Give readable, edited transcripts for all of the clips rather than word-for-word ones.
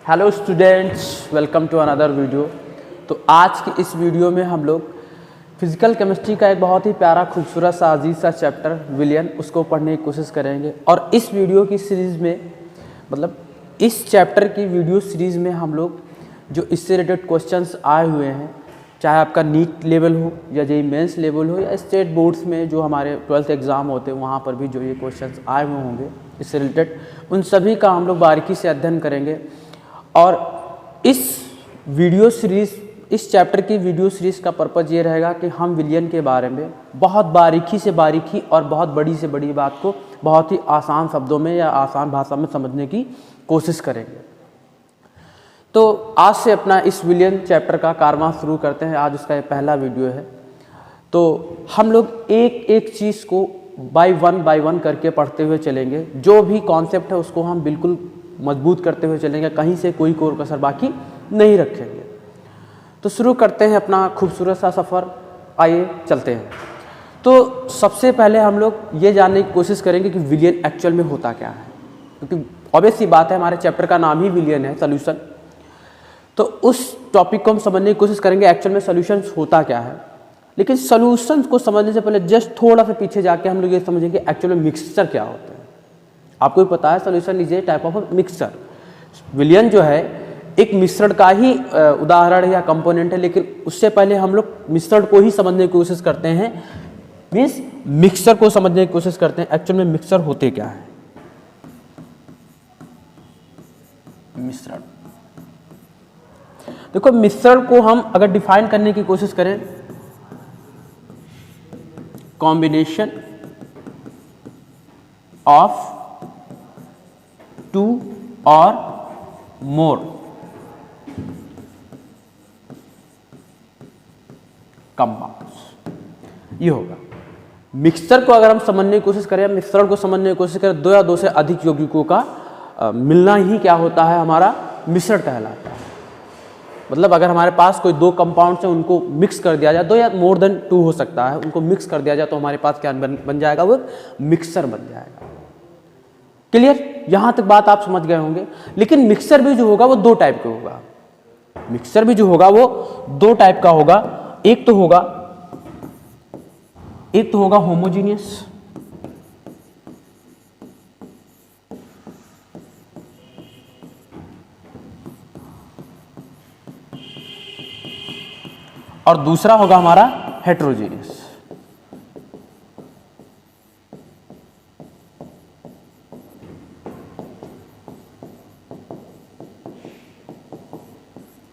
Hello students, welcome to another video. तो आज की इस वीडियो में हम लोग फिजिकल केमिस्ट्री का एक बहुत ही प्यारा खूबसूरत सा अजीज सा चैप्टर विलियन उसको पढ़ने की कोशिश करेंगे। और इस वीडियो की सीरीज़ में इस चैप्टर की वीडियो सीरीज़ में हम लोग जो इससे रिलेटेड क्वेश्चंस आए हुए हैं, चाहे आपका नीट लेवल हो या जेईई मेंस लेवल हो या स्टेट बोर्ड्स में जो हमारे 12th एग्ज़ाम होते हैं वहाँ पर भी जो ये क्वेश्चंस आए हुए होंगे इससे रिलेटेड, उन सभी का हम लोग बारीकी से अध्ययन करेंगे। और इस चैप्टर की वीडियो सीरीज़ का पर्पज़ ये रहेगा कि हम विलियन के बारे में बहुत बारीकी से बारीकी और बहुत बड़ी से बड़ी बात को बहुत ही आसान शब्दों में या आसान भाषा में समझने की कोशिश करेंगे। तो आज से अपना इस विलियन चैप्टर का कारवां शुरू करते हैं। आज उसका ये पहला वीडियो है। तो हम लोग एक एक चीज़ को बाय वन करके पढ़ते हुए चलेंगे। जो भी कॉन्सेप्ट है उसको हम बिल्कुल मजबूत करते हुए चलेंगे, कहीं से कोई कोर कसर बाकी नहीं रखेंगे। तो शुरू करते हैं अपना खूबसूरत सा सफ़र। आइए चलते हैं। तो सबसे पहले हम लोग ये जानने की कोशिश करेंगे कि विलियन एक्चुअल में होता क्या है, क्योंकि ऑब्वियस सी बात है हमारे चैप्टर का नाम ही विलियन है, सॉल्यूशन। तो उस टॉपिक को हम समझने की कोशिश करेंगे एक्चुअल में सॉल्यूशंस होता क्या है। लेकिन सॉल्यूशंस को समझने से पहले जस्ट थोड़ा सा पीछे जाके हम लोग ये समझेंगे एक्चुअल में मिक्सचर क्या होता है। आपको भी पता है solution is a type of mixture. विलियन जो है एक मिश्रण का ही उदाहरण या कंपोनेंट है, लेकिन उससे पहले हम लोग मिश्रण को ही समझने की कोशिश करते हैं, मीन्स मिक्सचर को समझने की कोशिश करते हैं एक्चुअल में मिक्सचर होते क्या है। मिश्रण, देखो मिश्रण को हम अगर डिफाइन करने की कोशिश करें, कॉम्बिनेशन ऑफ टू और मोर कंपाउंड्स, ये होगा। मिक्सचर को अगर हम समझने की कोशिश करें, मिश्रण को समझने की कोशिश करें, दो या दो से अधिक यौगिकों का मिलना ही क्या होता है, हमारा मिश्रण कहलाता है। मतलब अगर हमारे पास कोई दो कंपाउंड्स हैं, उनको मिक्स कर दिया जाए, दो या मोर देन टू हो सकता है, उनको मिक्स कर दिया जाए तो हमारे पास क्या बन जाएगा, वो मिक्सचर बन जाएगा। क्लियर? यहां तक बात आप समझ गए होंगे। लेकिन मिक्सचर भी जो होगा वो दो टाइप का होगा। मिक्सचर भी जो होगा वो दो टाइप का होगा। एक तो होगा होमोजीनियस, और दूसरा होगा हमारा हेट्रोजीनियस।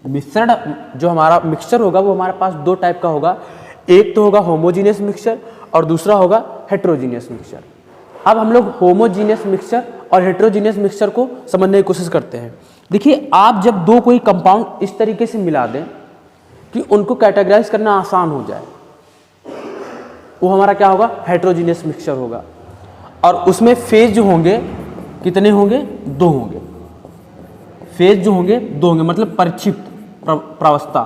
मिश्रण जो हमारा मिक्सचर होगा वो हमारे पास दो टाइप का होगा। एक तो होगा होमोजीनियस मिक्सचर और दूसरा होगा हेट्रोजीनियस मिक्सचर। अब हम लोग होमोजीनियस मिक्सचर और हेट्रोजीनियस मिक्सचर को समझने की कोशिश करते हैं। देखिए, आप जब दो कोई कंपाउंड इस तरीके से मिला दें कि उनको कैटेगराइज करना आसान हो जाए, वो हमारा क्या होगा, हेट्रोजीनियस मिक्सचर होगा। और उसमें फेज जो होंगे कितने होंगे, दो होंगे। फेज जो होंगे दो होंगे, मतलब परिक्षिप्त प्रावस्था।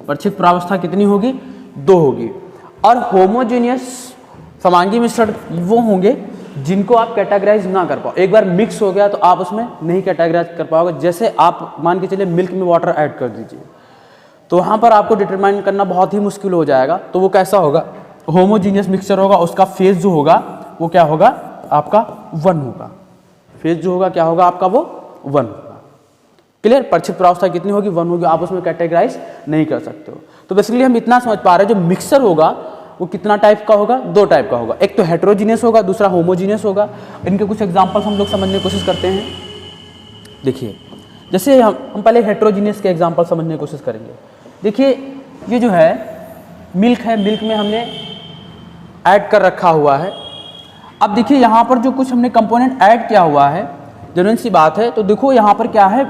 परिक्षिप्त प्रावस्था कितनी होगी, दो होगी। और होमोजेनियस समांगी मिश्रण वो होंगे जिनको आप कैटेगराइज ना कर पाओ। एक बार मिक्स हो गया तो आप उसमें नहीं कैटेगराइज कर पाओगे। जैसे आप मान के चलिए मिल्क में वाटर ऐड कर दीजिए, तो वहां पर आपको डिटरमाइन करना बहुत ही मुश्किल हो जाएगा। तो वो कैसा होगा, होमोजीनियस मिक्सचर होगा। उसका फेज जो होगा वो क्या होगा, आपका 1 होगा। फेज जो होगा क्या होगा आपका, वो 1 होगा। क्लियर? परिक्षिप्त प्रावस्था कितनी होगी, 1 होगी। आप उसमें कैटेगराइज नहीं कर सकते हो। तो बेसिकली हम इतना समझ पा रहे हैं, जो मिक्सचर होगा वो कितना टाइप का होगा, दो टाइप का होगा। एक तो हेट्रोजीनियस होगा, दूसरा होमोजीनियस होगा। इनके कुछ एग्जांपल्स हम लोग समझने की कोशिश करते हैं। देखिए, जैसे हम पहले हेट्रोजीनियस के एग्जांपल समझने की कोशिश करेंगे। देखिए, ये जो है मिल्क है, मिल्क में हमने ऐड कर रखा हुआ है। अब देखिए यहाँ पर जो कुछ हमने कंपोनेंट ऐड किया हुआ है, जेन्युइन सी बात है। तो देखो यहाँ पर क्या है,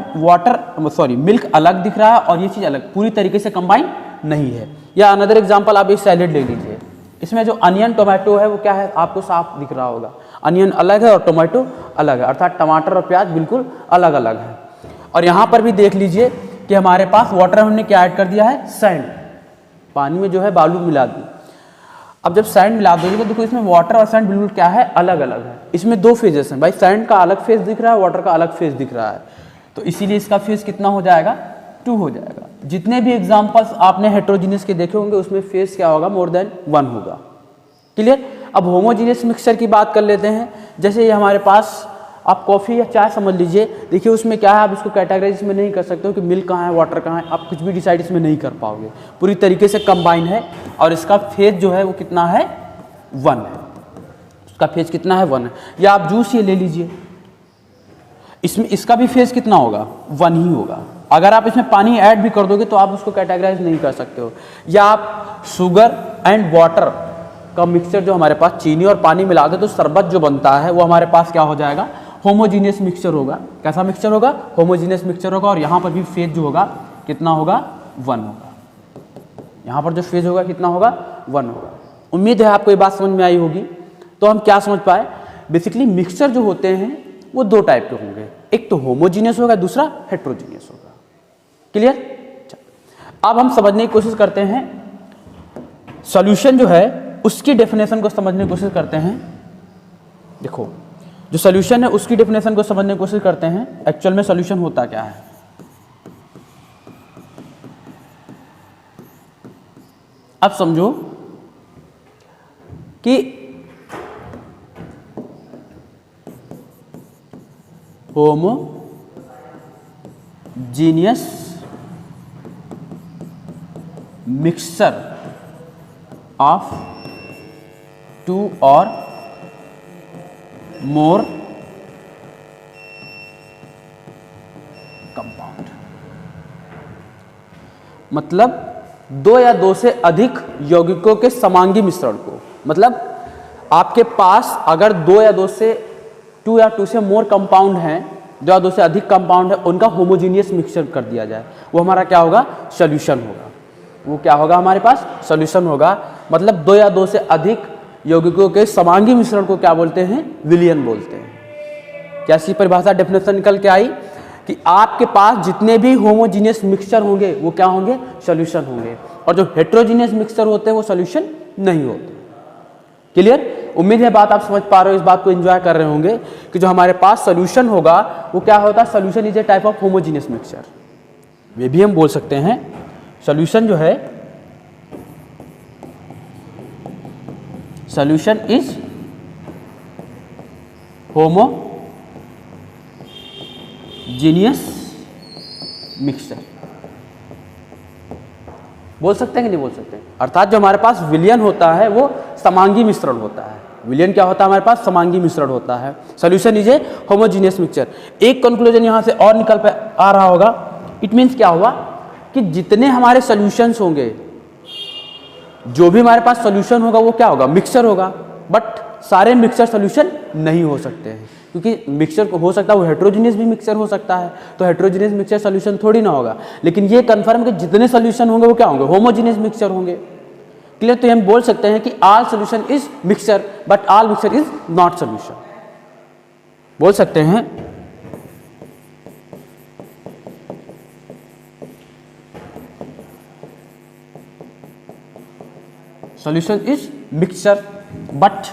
मिल्क अलग दिख रहा है और ये चीज़ अलग, पूरी तरीके से कंबाइन नहीं है। या अनदर एग्जांपल, आप एक सैलेड ले लीजिए। इसमें जो अनियन टोमेटो है वो क्या है, आपको साफ दिख रहा होगा। अनियन अलग है और टोमेटो अलग है, अर्थात टमाटर और प्याज बिल्कुल अलग अलग है। और यहाँ पर भी देख लीजिए कि हमारे पास वाटर हमने क्या ऐड कर दिया है, सैंड, पानी में जो है बालू मिला दी। अब जब सैंड मिला दोगे तो देखो इसमें वाटर और सैंड बिल्कुल क्या है, अलग अलग है। इसमें दो फेजेस हैं भाई, सैंड का अलग फेज दिख रहा है, वाटर का अलग फेज दिख रहा है, तो इसीलिए इसका फेज कितना हो जाएगा, 2 हो जाएगा। जितने भी एग्जांपल्स आपने हेट्रोजीनियस के देखे होंगे उसमें फेज क्या होगा, मोर देन 1 होगा। क्लियर। अब होमोजीनियस मिक्सचर की बात कर लेते हैं। जैसे ये हमारे पास आप कॉफ़ी या चाय समझ लीजिए, देखिए उसमें क्या है, आप इसको कैटेगराइज इसमें नहीं कर सकते हो कि मिल्क कहाँ है, वाटर कहाँ है, आप कुछ भी डिसाइड इसमें नहीं कर पाओगे, पूरी तरीके से कंबाइन है। और इसका फेज जो है वो कितना है, 1 है, उसका फेज कितना है, 1 है। या आप जूस ये ले लीजिए, इसमें इसका भी फेज कितना होगा, 1 ही होगा। अगर आप इसमें पानी ऐड भी कर दोगे तो आप उसको कैटेगराइज नहीं कर सकते हो। या आप शुगर एंड वाटर का मिक्सचर जो हमारे पास चीनी और पानी मिला दे तो शरबत जो बनता है वो हमारे पास क्या हो जाएगा, होमोजीनियस मिक्सचर होगा। कैसा मिक्सचर होगा, होमोजीनियस मिक्सचर होगा। और यहाँ पर भी फेज जो होगा कितना होगा, 1 होगा। यहाँ पर जो फेज होगा कितना होगा, 1 होगा। उम्मीद है आपको ये बात समझ में आई होगी। तो हम क्या समझ पाए, बेसिकली मिक्सचर जो होते हैं वो 2 टाइप के होंगे, एक तो होमोजीनियस होगा, दूसरा हेट्रोजीनियस होगा। क्लियर। अब हम समझने की कोशिश करते हैं, सॉल्यूशन जो है उसकी डेफिनेशन को समझने की कोशिश करते हैं। देखो जो सॉल्यूशन है उसकी डेफिनेशन को समझने की कोशिश करते हैं, एक्चुअल में सॉल्यूशन होता क्या है। अब समझो कि होमोजीनियस मिक्सचर ऑफ 2 और मोर कंपाउंड, मतलब 2 या 2 से अधिक यौगिकों के समांगी मिश्रण को। मतलब आपके पास अगर 2 या 2 से मोर कंपाउंड हैं, 2 या 2 से अधिक कंपाउंड है, उनका होमोजीनियस मिक्सचर कर दिया जाए, वो हमारा क्या होगा, सॉल्यूशन होगा। वो क्या होगा, हमारे पास सॉल्यूशन होगा। मतलब 2 या 2 से अधिक यौगिकों के समांगी मिश्रण को क्या बोलते हैं, विलयन बोलते हैं। कैसी परिभाषा, डेफिनेशन निकल के आई कि आपके पास जितने भी होमोजीनियस मिक्सचर होंगे वो क्या होंगे, सॉल्यूशन होंगे, और जो हेट्रोजीनियस मिक्सचर होते हैं वो सॉल्यूशन नहीं होते। क्लियर। उम्मीद है बात आप समझ पा रहे हो, इस बात को एंजॉय कर रहे होंगे कि जो हमारे पास सॉल्यूशन होगा वो क्या होता है, solution is a type of homogeneous mixture. वे भी हम बोल सकते हैं सॉल्यूशन जो है, सॉल्यूशन इज होमोजीनियस मिक्सचर। बोल सकते हैं कि नहीं बोल सकते। अर्थात जो हमारे पास विलयन होता है वो समांगी मिश्रण होता है। विलयन क्या होता है, हमारे पास समांगी मिश्रण होता है। Solution is A homogeneous mixture. एक कंक्लूजन यहां से और निकल आ रहा होगा, इट मीन्स क्या हुआ कि जितने हमारे सॉल्यूशंस होंगे, जो भी हमारे पास सॉल्यूशन होगा वो क्या होगा, मिक्सचर होगा। बट सारे मिक्सचर सॉल्यूशन नहीं हो सकते हैं, क्योंकि मिक्सचर को हो सकता है वो हेट्रोजीनियस भी मिक्सचर हो सकता है, तो हेट्रोजीनियस मिक्सचर सॉल्यूशन थोड़ी ना होगा। लेकिन ये कंफर्म कि जितने सॉल्यूशन होंगे वो क्या होंगे, होमोजीनियस मिक्सचर होंगे। क्लियर। तो हम बोल सकते हैं कि all solution is mixture but all mixture is not solution, बोल सकते हैं। Solution is mixture but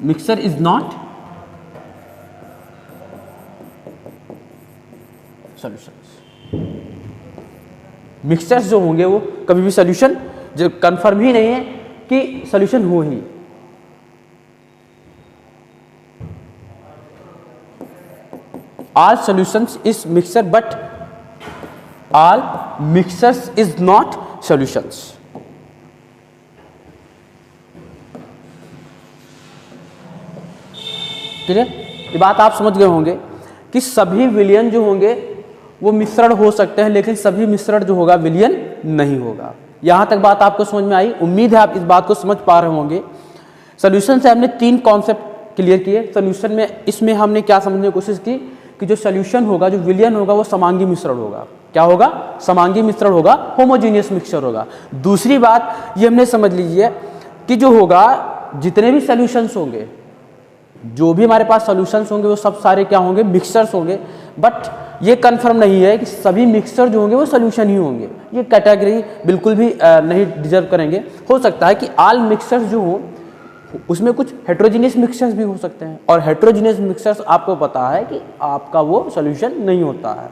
mixture is not solutions। Mixtures जो होंगे वो कभी भी सॉल्यूशन जो कंफर्म ही नहीं है कि सॉल्यूशन हो ही। All solutions is mixture but all mixtures is not solutions। Clear. ये बात आप समझ गए होंगे कि सभी विलयन जो होंगे वो मिश्रण हो सकते हैं, लेकिन सभी मिश्रण जो होगा विलयन नहीं होगा। यहां तक बात आपको समझ में आई। उम्मीद है आप इस बात को समझ पा रहे होंगे। सॉल्यूशन से हमने 3 कॉन्सेप्ट क्लियर किए। सॉल्यूशन में इसमें हमने क्या समझने की कोशिश की कि जो सॉल्यूशन होगा, जो विलयन होगा वो समांगी मिश्रण होगा। क्या होगा, समांगी मिश्रण होगा, होमोजीनियस मिक्सचर होगा। दूसरी बात ये हमने समझ लीजिए कि जो होगा जितने भी सॉल्यूशंस होंगे, जो भी हमारे पास सॉल्यूशंस होंगे वो सब सारे क्या होंगे, मिक्सचर्स होंगे। बट ये कंफर्म नहीं है कि सभी मिक्सचर जो होंगे वो सोल्यूशन ही होंगे, ये कैटेगरी बिल्कुल भी नहीं डिजर्व करेंगे। हो सकता है कि ऑल मिक्सचर्स जो हो उसमें कुछ हेट्रोजीनियस मिक्सचर्स भी हो सकते हैं, और हेट्रोजीनियस मिक्सचर्स आपको पता है कि आपका वो सोल्यूशन नहीं होता है।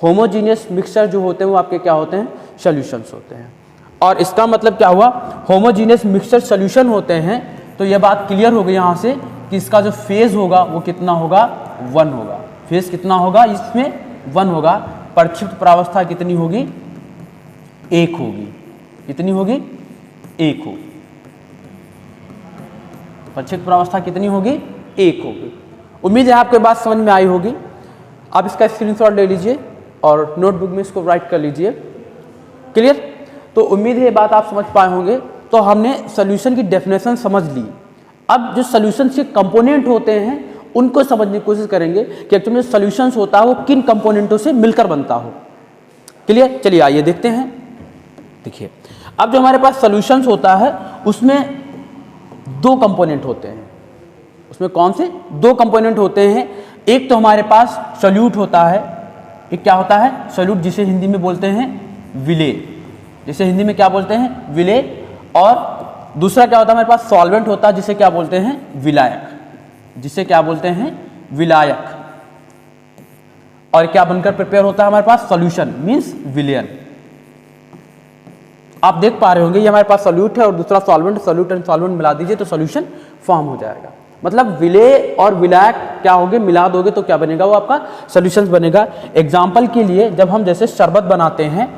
होमोजीनियस मिक्सचर जो होते हैं वो आपके क्या होते हैं, सोल्यूशंस होते हैं। और इसका मतलब क्या हुआ, होमोजीनियस मिक्सचर सोल्यूशन होते हैं, तो ये बात क्लियर हो गई यहाँ से कि इसका जो फेज होगा वो कितना होगा, 1 होगा। फेज कितना होगा, इसमें 1 होगा। प्रक्षिप्त प्रावस्था कितनी होगी, 1 होगी। कितनी होगी, 1 होगी। प्रक्षिप्त प्रावस्था कितनी होगी, 1 होगी। उम्मीद है आपको बात समझ में आई होगी। आप इसका स्क्रीनशॉट ले लीजिए और नोटबुक में इसको राइट कर लीजिए। क्लियर? तो उम्मीद है ये बात आप समझ पाए होंगे। तो हमने सोल्यूशन की डेफिनेशन समझ ली। अब जो सोल्यूशन के कंपोनेंट होते हैं उनको समझने की कोशिश करेंगे कि एक्चुअली में सोल्यूशंस होता है वो किन कंपोनेंटों से मिलकर बनता हो। क्लियर? चलिए आइए देखते हैं। देखिए, अब जो हमारे पास सोल्यूशंस होता है उसमें 2 कंपोनेंट होते हैं। उसमें कौन से 2 कंपोनेंट होते हैं? एक तो हमारे पास सोल्यूट होता है, एक क्या होता है, सोल्यूट, जिसे हिंदी में बोलते हैं विलेय, जिसे हिंदी में क्या बोलते हैं, विलेय। और दूसरा क्या होता है हमारे पास, सॉल्वेंट होता है, जिसे क्या बोलते हैं, विलायक, जिसे क्या बोलते हैं, विलायक। और क्या बनकर प्रिपेयर होता है हमारे पास, सॉल्यूशन मींस विलयन। आप देख पा रहे होंगे ये हमारे पास सोल्यूट है और दूसरा सॉल्वेंट, सोल्यूट एंड सॉल्वेंट मिला दीजिए तो सॉल्यूशन फॉर्म हो जाएगा। मतलब विलेय और विलायक क्या होंगे, मिला दोगे तो क्या बनेगा, वो आपका सॉल्यूशंस बनेगा। एग्जाम्पल के लिए जब हम जैसे शरबत बनाते हैं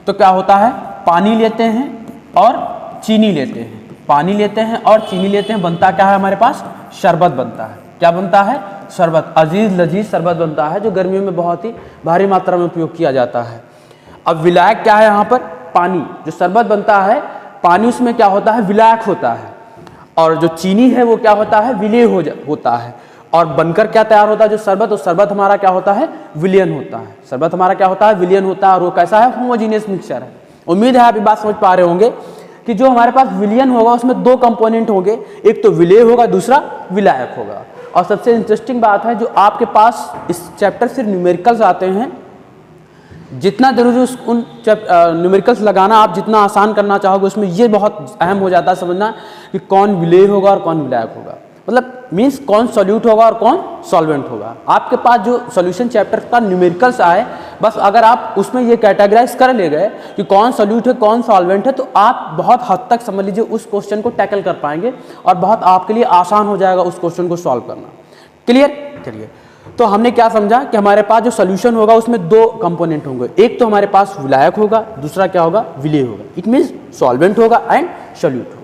तो क्या होता है, पानी लेते हैं और चीनी लेते हैं, पानी लेते हैं और चीनी लेते हैं, बनता क्या है हमारे पास, शरबत बनता है। क्या बनता है, शरबत, अजीज लजीज शरबत बनता है, जो गर्मियों में बहुत ही भारी मात्रा में उपयोग किया जाता है। अब विलायक क्या है यहाँ पर, पानी, जो शरबत बनता है पानी, उसमें क्या होता है, विलायक होता है। और जो चीनी है वो क्या होता है, विलेय होता है। और बनकर क्या तैयार होता है, जो शरबत, तो शरबत हमारा क्या होता है, विलयन होता है। शरबत हमारा क्या होता है, विलयन होता है। और वो कैसा है, होमोजीनियस मिक्सचर है। उम्मीद है आप ये बात समझ पा रहे होंगे कि जो हमारे पास विलयन होगा उसमें 2 कंपोनेंट होंगे, एक तो विलेय होगा, दूसरा विलायक होगा। और सबसे इंटरेस्टिंग बात है, जो आपके पास इस चैप्टर से न्यूमेरिकल्स आते हैं, जितना जरूरी उन न्यूमेरिकल्स लगाना आप जितना आसान करना चाहोगे, उसमें ये बहुत अहम हो जाता है समझना कि कौन विलेय होगा और कौन विलायक होगा। मतलब मीन्स कौन सॉल्यूट होगा और कौन सॉल्वेंट होगा। आपके पास जो सॉल्यूशन चैप्टर का न्यूमेरिकल्स आए, बस अगर आप उसमें ये कैटेगराइज कर ले गए कि कौन सॉल्यूट है कौन सॉल्वेंट है, तो आप बहुत हद तक समझ लीजिए उस क्वेश्चन को टैकल कर पाएंगे और बहुत आपके लिए आसान हो जाएगा उस क्वेश्चन को सॉल्व करना। क्लियर? चलिए, तो हमने क्या समझा कि हमारे पास जो सोल्यूशन होगा उसमें 2 कंपोनेंट होंगे, एक तो हमारे पास विलायक होगा, दूसरा क्या होगा, विलेय होगा। इट मीन्स सॉल्वेंट होगा एंड सोल्यूट होगा।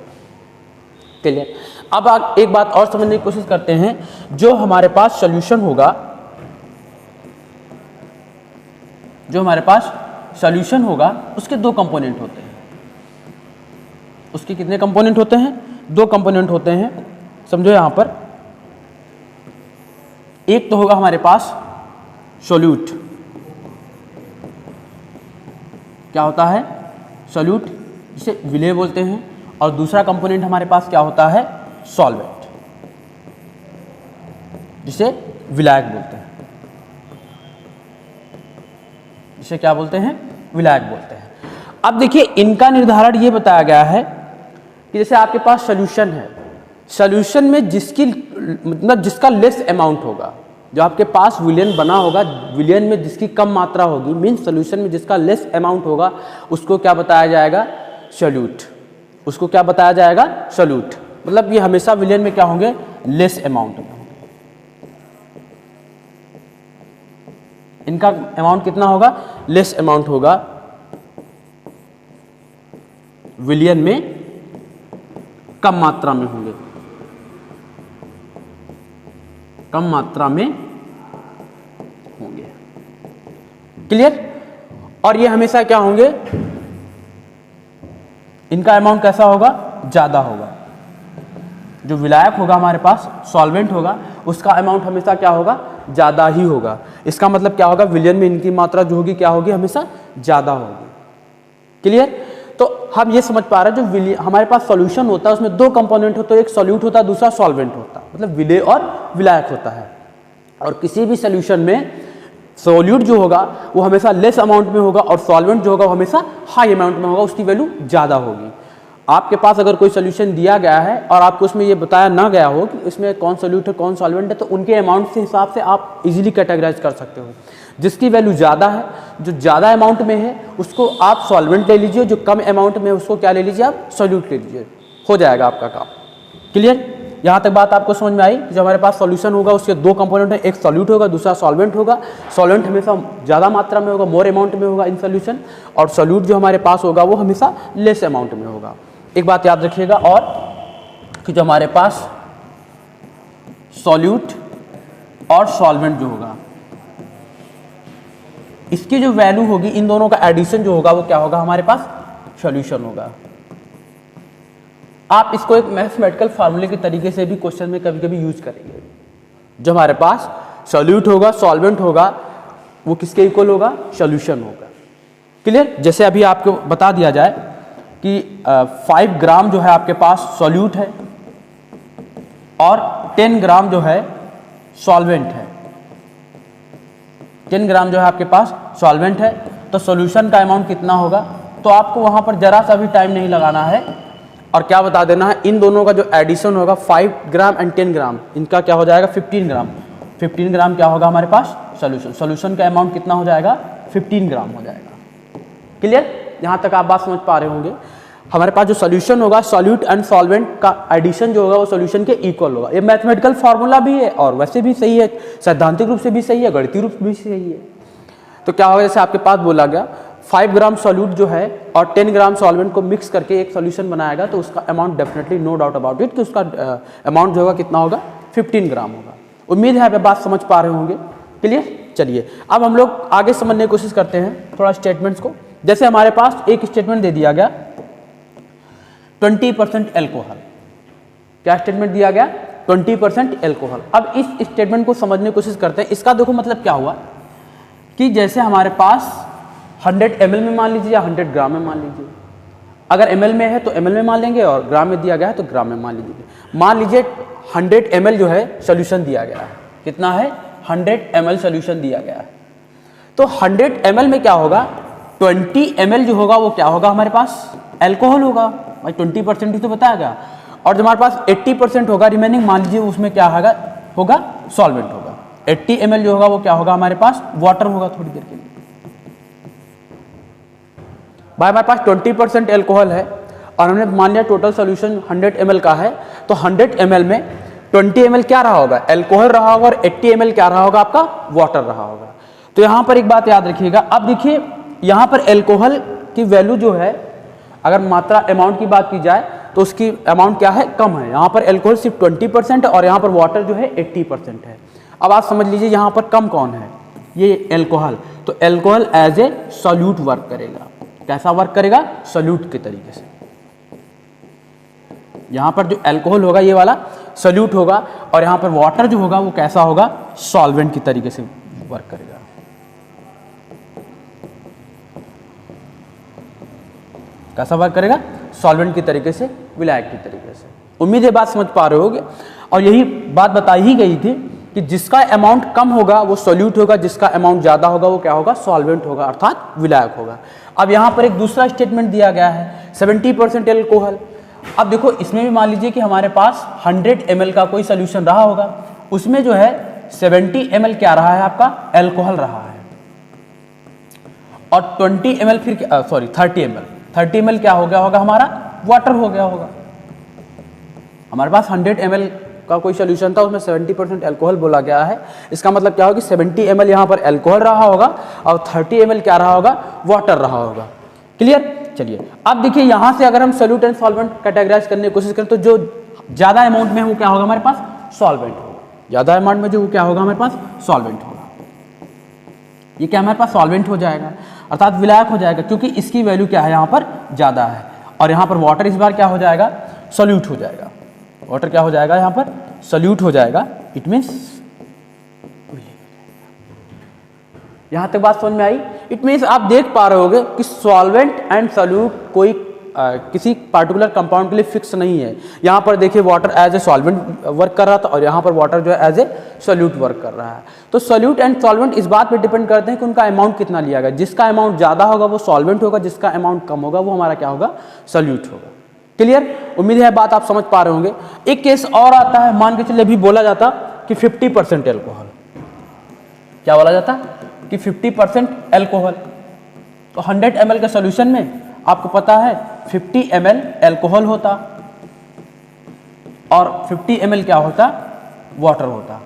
क्लियर? अब आप एक बात और समझने की कोशिश करते हैं, जो हमारे पास सोल्यूशन होगा, जो हमारे पास सोल्यूशन होगा उसके 2 कंपोनेंट होते हैं। उसके कितने कंपोनेंट होते हैं, 2 कंपोनेंट होते हैं। समझो यहां पर एक तो होगा हमारे पास सोल्यूट, क्या होता है, सोल्यूट, जिसे विलेय बोलते हैं। और दूसरा कंपोनेंट हमारे पास क्या होता है, सॉल्वेंट, जिसे विलायक बोलते हैं, जिसे क्या बोलते हैं, विलायक बोलते हैं। अब देखिए, इनका निर्धारण ये बताया गया है कि जैसे आपके पास सोल्यूशन है, सोल्यूशन में जिसकी मतलब जिसका लेस अमाउंट होगा, जो आपके पास विलयन बना होगा, विलयन में जिसकी कम मात्रा होगी, मीन्स सोल्यूशन में जिसका लेस अमाउंट होगा, उसको क्या बताया जाएगा, सोल्यूट। उसको क्या बताया जाएगा, सोल्यूट। मतलब ये हमेशा विलयन में क्या होंगे, लेस अमाउंट में होंगे। इनका अमाउंट कितना होगा, लेस अमाउंट होगा, विलयन में कम मात्रा में होंगे, कम मात्रा में होंगे। क्लियर? और ये हमेशा क्या होंगे, इनका अमाउंट कैसा होगा, ज्यादा होगा। जो विलायक होगा हमारे पास, सॉल्वेंट होगा, उसका अमाउंट हमेशा क्या होगा, ज्यादा ही होगा। इसका मतलब क्या होगा, विलयन में इनकी मात्रा जो होगी क्या होगी, हमेशा ज्यादा होगी। क्लियर? तो हम ये समझ पा रहे हैं, जो हमारे पास सॉल्यूशन होता है उसमें 2 कंपोनेंट होते हैं, एक सॉल्यूट होता है, दूसरा सॉल्वेंट होता है, मतलब विलेय और विलायक होता है। और किसी भी सॉल्यूशन में सोल्यूट जो होगा वो हमेशा लेस अमाउंट में होगा और सॉल्वेंट जो होगा वो हमेशा हाई अमाउंट में होगा, उसकी वैल्यू ज़्यादा होगी। आपके पास अगर कोई सोल्यूशन दिया गया है और आपको उसमें ये बताया ना गया हो कि इसमें कौन सोल्यूट है कौन सॉल्वेंट है, तो उनके अमाउंट के हिसाब से आप इजीली कैटेगराइज कर सकते हो। जिसकी वैल्यू ज़्यादा है, जो ज़्यादा अमाउंट में है, उसको आप सॉल्वेंट ले लीजिए, जो कम अमाउंट में है उसको क्या ले लीजिए, आप सोल्यूट ले लीजिए, हो जाएगा आपका काम। क्लियर? यहाँ तक बात आपको समझ में आई? जो हमारे पास सॉल्यूशन होगा उसके दो कंपोनेंट हैं, एक सॉल्यूट होगा, दूसरा सॉल्वेंट होगा। सॉल्वेंट हमेशा ज़्यादा मात्रा में होगा, मोर अमाउंट में होगा इन सॉल्यूशन, और सॉल्यूट जो हमारे पास होगा वो हमेशा लेस अमाउंट में होगा। एक बात याद रखिएगा और कि जो हमारे पास सॉल्यूट और सॉल्वेंट जो होगा, इसकी जो वैल्यू होगी, इन दोनों का एडिशन जो होगा वो क्या होगा, हमारे पास सॉल्यूशन होगा। आप इसको एक मैथमेटिकल फार्मूले के तरीके से भी क्वेश्चन में कभी कभी यूज करेंगे। जो हमारे पास सॉल्यूट होगा, सॉल्वेंट होगा, वो किसके इक्वल होगा, सॉल्यूशन होगा। क्लियर? जैसे अभी आपको बता दिया जाए कि 5 ग्राम जो है आपके पास सॉल्यूट है और 10 ग्राम जो है सॉल्वेंट है। 10 ग्राम जो है आपके पास सॉल्वेंट है, तो सॉल्यूशन का अमाउंट कितना होगा, तो आपको वहां पर जरा सा भी टाइम नहीं लगाना है और क्या बता देना है, इन दोनों का जो एडिशन होगा 5 ग्राम एंड 10 ग्राम, इनका क्या हो जाएगा 15 ग्राम। 15 ग्राम क्या होगा हमारे पास, सॉल्यूशन। सॉल्यूशन का अमाउंट कितना हो जाएगा, 15 ग्राम हो जाएगा। क्लियर? यहाँ तक आप बात समझ पा रहे होंगे। हमारे पास जो सॉल्यूशन होगा, सॉल्यूट एंड सॉल्वेंट का एडिशन जो होगा वो सॉल्यूशन के इक्वल होगा। ये मैथमेटिकल फार्मूला भी है और वैसे भी सही है, सैद्धांतिक रूप से भी सही है, गणितीय रूप से भी सही है। तो क्या होगा, जैसे आपके पास बोला गया 5 ग्राम सॉल्यूट जो है और 10 ग्राम सॉल्वेंट को मिक्स करके एक सॉल्यूशन बनाएगा, तो उसका amount definitely no doubt about it कि उसका अमाउंट जो होगा कितना होगा, 15 ग्राम होगा। उम्मीद है आप ये बात समझ पा रहे होंगे। क्लियर? चलिए अब हम लोग आगे समझने की कोशिश करते हैं थोड़ा स्टेटमेंट्स को। जैसे हमारे पास एक स्टेटमेंट दे दिया गया 20% एल्कोहल। क्या स्टेटमेंट दिया गया, 20% एल्कोहल। अब इस स्टेटमेंट को समझने की कोशिश करते हैं। इसका देखो मतलब क्या हुआ कि जैसे हमारे पास 100 ml में मान लीजिए या 100 ग्राम में मान लीजिए। अगर ml में है तो ml में मान लेंगे और ग्राम में दिया गया है तो ग्राम में मान लीजिए। मान लीजिए 100 ml जो है सोल्यूशन दिया गया है। कितना है, 100 ml सोल्यूशन दिया गया है। तो 100 ml में क्या होगा, 20 ml जो होगा वो क्या होगा, हमारे पास एल्कोहल होगा। भाई 20% ही तो बताया गया। और जो हमारे पास 80% होगा रिमेनिंग, मान लीजिए उसमें क्या होगा सॉल्वेंट होगा। 80 ml जो होगा वो क्या होगा, हमारे पास वाटर होगा थोड़ी देर के लिए। भाई हमारे पास 20% एल्कोहल है और हमने मान लिया टोटल सॉल्यूशन 100 ml का है, तो 100 ml में 20 ml क्या रहा होगा, एल्कोहल रहा होगा, और 80 ml क्या रहा होगा, आपका वाटर रहा होगा। तो यहां पर एक बात याद रखिएगा। अब देखिए यहां पर एल्कोहल की वैल्यू जो है, अगर मात्रा अमाउंट की बात की जाए तो उसकी अमाउंट क्या है, कम है। यहाँ पर एल्कोहल सिर्फ 20% और यहाँ पर वाटर जो है 80% है। अब आप समझ लीजिए यहाँ पर कम कौन है, ये एल्कोहल। तो alcohol as a solute work करेगा। कैसा वर्क करेगा, सॉल्यूट के तरीके से। यहाँ पर जो एल्कोहल होगा ये वाला सॉल्यूट होगा और यहाँ पर वाटर जो होगा वो कैसा होगा, सॉल्वेंट की तरीके से वर्क करेगा। कैसा वर्क करेगा, सॉल्वेंट की तरीके से, विलायक की तरीके से। उम्मीद है बात समझ पा रहे होगे। और यही बात बताई ही गई थी कि जिसका अमाउंट कम होगा वो सॉल्यूट होगा, जिसका अमाउंट ज्यादा होगा वो क्या होगा, सॉल्वेंट होगा, अर्थात विलायक होगा। अब यहाँ पर एक दूसरा स्टेटमेंट दिया गया है 70% एल्कोहल। अब देखो इसमें भी मान लीजिए कि हमारे पास 100 ml का कोई सोल्यूशन रहा होगा, उसमें जो है 70 ml क्या रहा है, आपका एल्कोहल रहा है, और 20 ml फिर 30 ml क्या हो गया होगा, हमारा वाटर हो गया होगा। हमारे पास 100 ml का कोई सोल्यूशन था, उसमें 70% एल्कोहल बोला गया है। इसका मतलब क्या होगा कि 70 ml यहाँ पर एल्कोहल रहा होगा और 30 ml क्या रहा होगा, वाटर रहा होगा। क्लियर? चलिए अब देखिए यहाँ से अगर हम सोल्यूट एंड सॉल्वेंट कैटेगराइज करने की कोशिश करें तो जो ज्यादा अमाउंट में है वो क्या होगा, हमारे पास सॉल्वेंट होगा। ज्यादा अमाउंट में जो क्या होगा, हमारे पास सॉल्वेंट होगा। ये क्या हमारे पास सॉल्वेंट हो जाएगा, अर्थात विलायक हो जाएगा, क्योंकि इसकी वैल्यू क्या है, यहाँ पर ज्यादा है। और यहाँ पर वाटर इस बार क्या हो जाएगा, सॉल्यूट हो जाएगा। वाटर क्या हो जाएगा, यहाँ पर सॉल्यूट हो जाएगा। इट मीन्स, यहाँ तक बात समझ में आई। इट मीन्स आप देख पा रहे होगे कि सॉल्वेंट एंड सॉल्यूट कोई किसी पार्टिकुलर कंपाउंड के लिए फिक्स नहीं है। यहाँ पर देखिए water as a solvent work कर रहा था और यहाँ पर वाटर जो है एज ए सोल्यूट वर्क कर रहा है। तो सोल्यूट एंड सॉल्वेंट इस बात पे डिपेंड करते हैं कि उनका अमाउंट कितना लिया गया। जिसका अमाउंट ज़्यादा होगा वो सॉल्वेंट होगा, जिसका अमाउंट कम होगा वो हमारा क्या होगा, सोल्यूट होगा। क्लियर? उम्मीद है बात आप समझ पा रहे होंगे। एक केस और आता है, मान के चलिए अभी बोला जाता कि 50% एल्कोहल, क्या बोला जाता कि 50% एल्कोहल, तो 100 ml के सोल्यूशन में आपको पता है 50 ml एल्कोहल होता और 50 ml क्या होता, वाटर होता।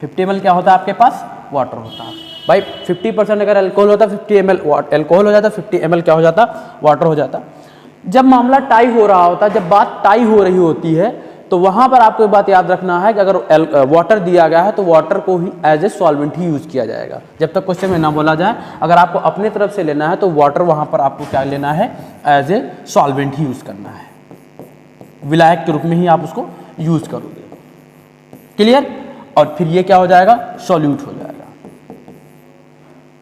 50 ml क्या होता आपके पास, वाटर होता। भाई 50% अगर एल्कोहल होता, 50 ml एल्कोहल हो जाता, 50 ml क्या हो जाता, वाटर हो जाता। जब मामला टाई हो रहा होता, जब बात टाई हो रही होती है, तो वहां पर आपको एक बात याद रखना है कि अगर वाटर दिया गया है तो वाटर को ही एज ए सॉल्वेंट ही यूज किया जाएगा। जब तक क्वेश्चन में ना बोला जाए, अगर आपको अपने तरफ से लेना है तो वाटर वहां पर आपको क्या लेना है, एज ए सॉल्वेंट ही यूज करना है, विलायक के रूप में ही आप उसको यूज करोगे। क्लियर? और फिर ये क्या हो जाएगा, सॉल्यूट हो जाएगा।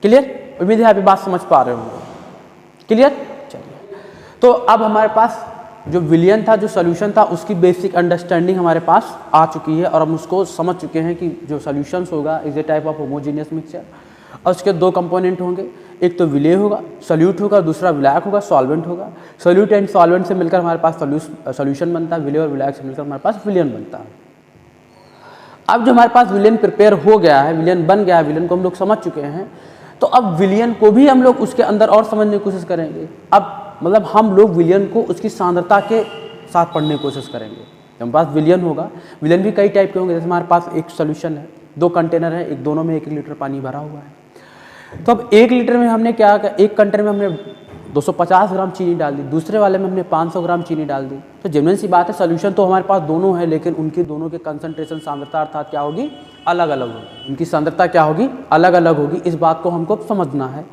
क्लियर? उम्मीद है आप ये बात समझ पा रहे होंगे। क्लियर? चलिए, तो अब हमारे पास जो विलियन था, जो सोल्यूशन था, उसकी बेसिक अंडरस्टैंडिंग हमारे पास आ चुकी है और हम उसको समझ चुके हैं कि जो सोल्यूशंस होगा is a type of homogeneous mixture और उसके दो कंपोनेंट होंगे, एक तो विलेय होगा, सोल्यूट होगा, दूसरा विलायक होगा, सॉल्वेंट होगा। सोल्यूट एंड सॉल्वेंट से मिलकर हमारे पास सोल्यूशन बनता है, विलेय और विलायक से मिलकर हमारे पास विलियन बनता है। अब जो हमारे पास विलियन प्रिपेयर हो गया है, विलियन बन गया है, विलियन को हम लोग समझ चुके हैं, तो अब विलियन को भी हम लोग उसके अंदर और समझने की कोशिश करेंगे। अब मतलब हम लोग विलियन को उसकी सांद्रता के साथ पढ़ने की कोशिश करेंगे। जब हमारे पास विलियन होगा, विलियन भी कई टाइप के होंगे, जैसे हमारे पास एक सोल्यूशन है, 2 कंटेनर है, एक दोनों में 1 लीटर पानी भरा हुआ है। तो अब 1 लीटर में हमने क्या, एक कंटेनर में हमने 250 ग्राम चीनी डाल दी, दूसरे वाले में हमने 500 ग्राम चीनी डाल दी। तो जेन्युइन सी बात है, सोल्यूशन तो हमारे पास दोनों है, लेकिन उनकी दोनों के कंसंट्रेशन, सांद्रता अर्थात क्या होगी, अलग अलग होगी। उनकी सांद्रता क्या होगी, अलग अलग होगी। इस बात को हमको समझना है।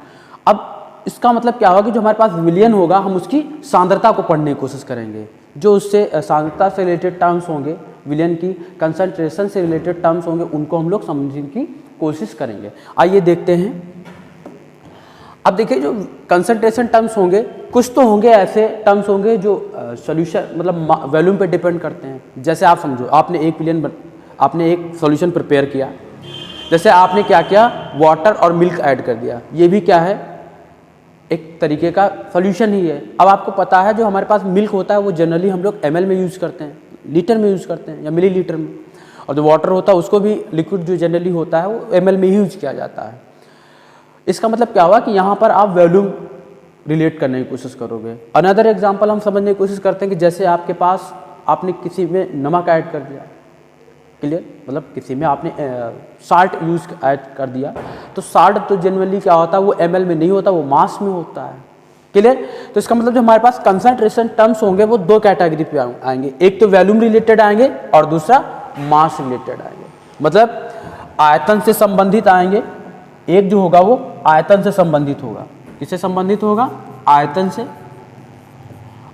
अब इसका मतलब क्या होगा कि जो हमारे पास विलियन होगा, हम उसकी सांद्रता को पढ़ने की कोशिश करेंगे। जो उससे सांद्रता से रिलेटेड टर्म्स होंगे, विलियन की कंसंट्रेशन से रिलेटेड टर्म्स होंगे, उनको हम लोग समझने की कोशिश करेंगे। आइए देखते हैं। अब देखिए, जो कंसंट्रेशन टर्म्स होंगे, कुछ तो होंगे ऐसे टर्म्स होंगे जो सॉल्यूशन मतलब वॉल्यूम पे डिपेंड करते हैं। जैसे आप समझो, आपने एक सॉल्यूशन प्रिपेयर किया, जैसे आपने क्या किया, वाटर और मिल्क ऐड कर दिया, ये भी क्या है, एक तरीके का सॉल्यूशन ही है। अब आपको पता है जो हमारे पास मिल्क होता है वो जनरली हम लोग ml में यूज़ करते हैं, लीटर में यूज़ करते हैं या मिलीलीटर में, और जो वाटर होता है उसको भी लिक्विड जो जनरली होता है वो ml में ही यूज किया जाता है। इसका मतलब क्या हुआ कि यहाँ पर आप वॉल्यूम रिलेट करने की कोशिश करोगे। अनदर एग्जाम्पल हम समझने की कोशिश करते हैं कि जैसे आपके पास आपने किसी में नमक ऐड कर दिया, क्लियर, मतलब किसी में आपने साल्ट यूज ऐड कर दिया, तो साल्ट तो जनरली क्या होता है, वो ml में नहीं होता, वो मास में होता है। क्लियर? तो इसका मतलब जो हमारे पास कंसंट्रेशन टर्म्स होंगे वो 2 कैटेगरी पे आएंगे, एक तो वॉल्यूम रिलेटेड आएंगे और दूसरा मास रिलेटेड आएंगे। मतलब आयतन से संबंधित आएंगे, एक जो होगा वो आयतन से संबंधित होगा। किससे संबंधित होगा? आयतन से।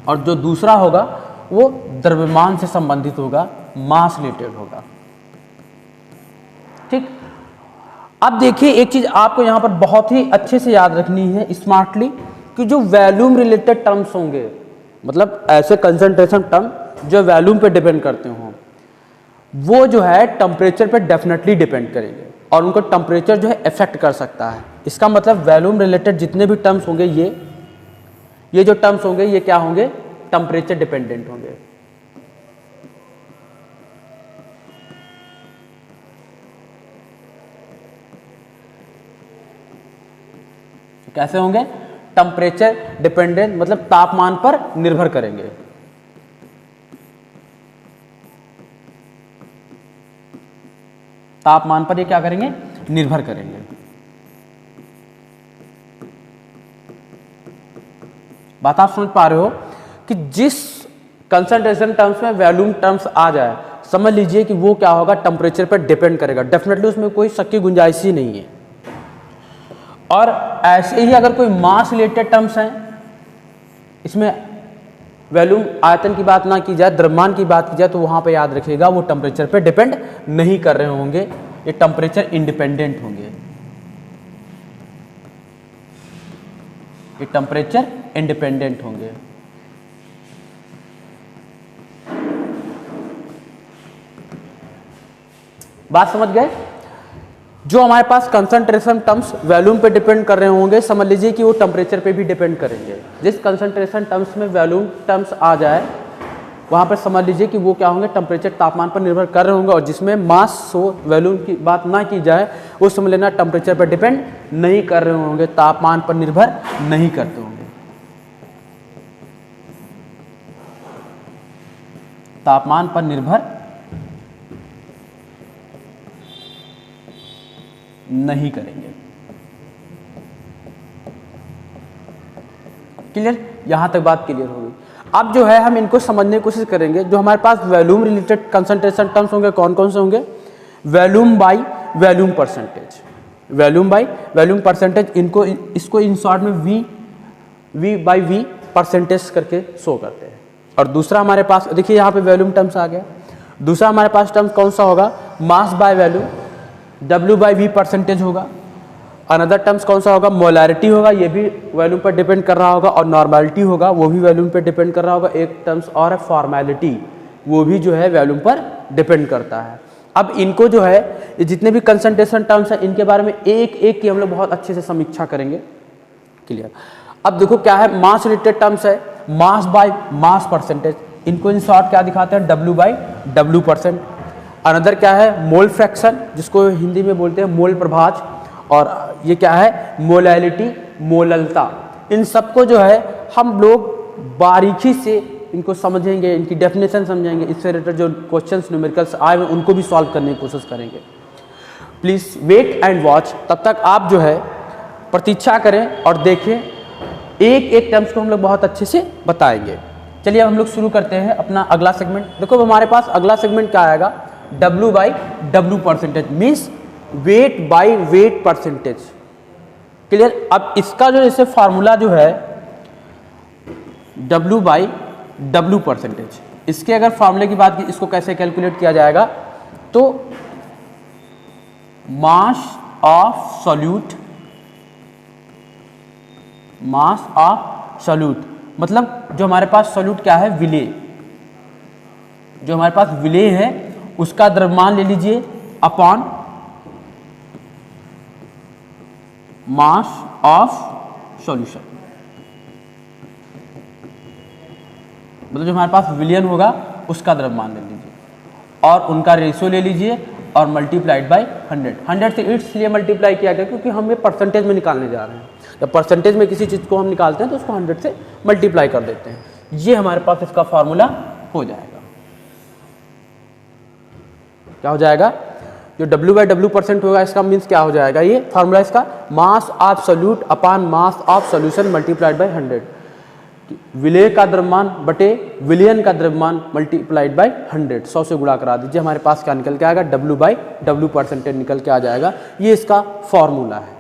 और जो दूसरा होगा वो द्रव्यमान से संबंधित होगा, मास रिलेटेड होगा। ठीक। अब देखिए, एक चीज आपको यहां पर बहुत ही अच्छे से याद रखनी है स्मार्टली, कि जो वॉल्यूम रिलेटेड टर्म्स होंगे, मतलब ऐसे कंसंट्रेशन टर्म जो वॉल्यूम पे डिपेंड करते हो, वो जो है टेम्परेचर पे डेफिनेटली डिपेंड करेंगे और उनको टेम्परेचर जो है इफेक्ट कर सकता है। इसका मतलब वॉल्यूम रिलेटेड जितने भी टर्म्स होंगे, ये जो टर्म्स होंगे ये क्या होंगे, टेम्परेचर डिपेंडेंट होंगे। कैसे होंगे? टेम्परेचर डिपेंडेंट, मतलब तापमान पर निर्भर करेंगे। तापमान पर ये क्या करेंगे? निर्भर करेंगे। बात आप समझ पा रहे हो कि जिस कंसंट्रेशन टर्म्स में वॉल्यूम टर्म्स आ जाए, समझ लीजिए कि वो क्या होगा, टेम्परेचर पर डिपेंड करेगा। डेफिनेटली उसमें कोई शक की गुंजाइश ही नहीं है। और ऐसे ही अगर कोई मास रिलेटेड टर्म्स हैं, इसमें वॉल्यूम आयतन की बात ना की जाए, द्रव्यमान की बात की जाए, तो वहां पे याद रखिएगा वो टेम्परेचर पे डिपेंड नहीं कर रहे होंगे, ये टेम्परेचर इंडिपेंडेंट होंगे। ये टेम्परेचर इंडिपेंडेंट होंगे। बात समझ गए? जो हमारे पास कंसंट्रेशन टर्म्स वॉल्यूम पे डिपेंड कर रहे होंगे, समझ लीजिए कि वो टेम्परेचर पे भी डिपेंड करेंगे। जिस कंसंट्रेशन टर्म्स में वॉल्यूम टर्म्स आ जाए वहाँ पर समझ लीजिए कि वो क्या होंगे, टेम्परेचर तापमान पर निर्भर कर रहे होंगे। और जिसमें मास हो, वॉल्यूम की बात ना की जाए, वो समझ लेना टेम्परेचर पर डिपेंड नहीं कर रहे होंगे, तापमान पर निर्भर नहीं करते होंगे। तापमान पर निर्भर नहीं करेंगे। क्लियर? यहां तक बात क्लियर होगी। अब जो है हम इनको समझने की कोशिश करेंगे। जो हमारे पास वॉल्यूम रिलेटेड कंसंट्रेशन टर्म्स होंगे कौन कौन से होंगे? Volume by volume percentage, volume by volume percentage, इनको इसको इन शॉर्ट में वी बाई वी परसेंटेज करके शो करते हैं। और दूसरा हमारे पास देखिए यहाँ पे वॉल्यूम टर्म्स आ गया। दूसरा हमारे पास टर्म्स कौन सा होगा? Mass by volume, W by we percentage होगा। अनदर टर्म्स कौन सा होगा? मोलैरिटी होगा, ये भी वॉल्यूम पर डिपेंड कर रहा होगा। और नॉर्मेलिटी होगा, वो भी वॉल्यूम पर डिपेंड कर रहा होगा। एक टर्म्स और है फॉर्मेलिटी, वो भी जो है वॉल्यूम पर डिपेंड करता है। अब इनको जो है ये जितने भी कंसंट्रेशन टर्म्स हैं इनके बारे में एक एक की हम लोग बहुत अच्छे से समीक्षा करेंगे। क्लियर? अब देखो क्या है, मास रिलेटेड टर्म्स है, मास बाय मास परसेंटेज, इनको इन शॉर्ट क्या दिखाते हैं? W by W percent. Another क्या है? मोल फ्रैक्शन, जिसको हिंदी में बोलते हैं मोल प्रभाज। और ये क्या है? मोलैलिटी, मोललता। इन सबको जो है हम लोग बारीकी से इनको समझेंगे, इनकी डेफिनेशन समझेंगे। इससे रिलेटेड जो क्वेश्चंस न्यूमेरिकल्स आए हुए उनको भी सॉल्व करने की कोशिश करेंगे। Please wait and watch. तब तक आप जो है प्रतीक्षा करें और देखें, एक एक टर्म्स को हम लोग बहुत अच्छे से बताएंगे। चलिए अब हम लोग शुरू करते हैं अपना अगला सेगमेंट। देखो हमारे पास अगला सेगमेंट क्या आएगा? W by W percentage, means weight by wait percentage. Clear? अब इसका जो जैसे फार्मूला जो है W बाई W परसेंटेज, इसके अगर फार्मूले की बात की, इसको कैसे कैलकुलेट किया जाएगा? तो mass of solute, mass of solute मतलब जो हमारे पास सॉल्यूट क्या है? विलेय। जो हमारे पास विलेय है उसका द्रव्यमान ले लीजिए अपॉन मास ऑफ सॉल्यूशन। मतलब जो हमारे पास विलियन होगा उसका द्रव्यमान ले लीजिए और उनका रेशियो ले लीजिए और मल्टीप्लाइड बाय 100। 100 से इसलिए मल्टीप्लाई किया गया क्योंकि हम ये परसेंटेज में निकालने जा रहे हैं। जब परसेंटेज में किसी चीज़ को हम निकालते हैं तो उसको 100 से मल्टीप्लाई कर देते हैं। ये हमारे पास इसका फॉर्मूला हो जाएगा। क्या हो जाएगा? जो W बाई W परसेंट होगा इसका मीन्स क्या हो जाएगा? ये फार्मूला इसका mass of solute upon mass of solution multiplied by 100। विलेय का द्रव्यमान बटे विलियन का द्रव्यमान मल्टीप्लाइड बाय 100, 100 से गुणा करा दीजिए, हमारे पास क्या निकल के आएगा? W बाई W परसेंटेज निकल के आ जाएगा। ये इसका फॉर्मूला है।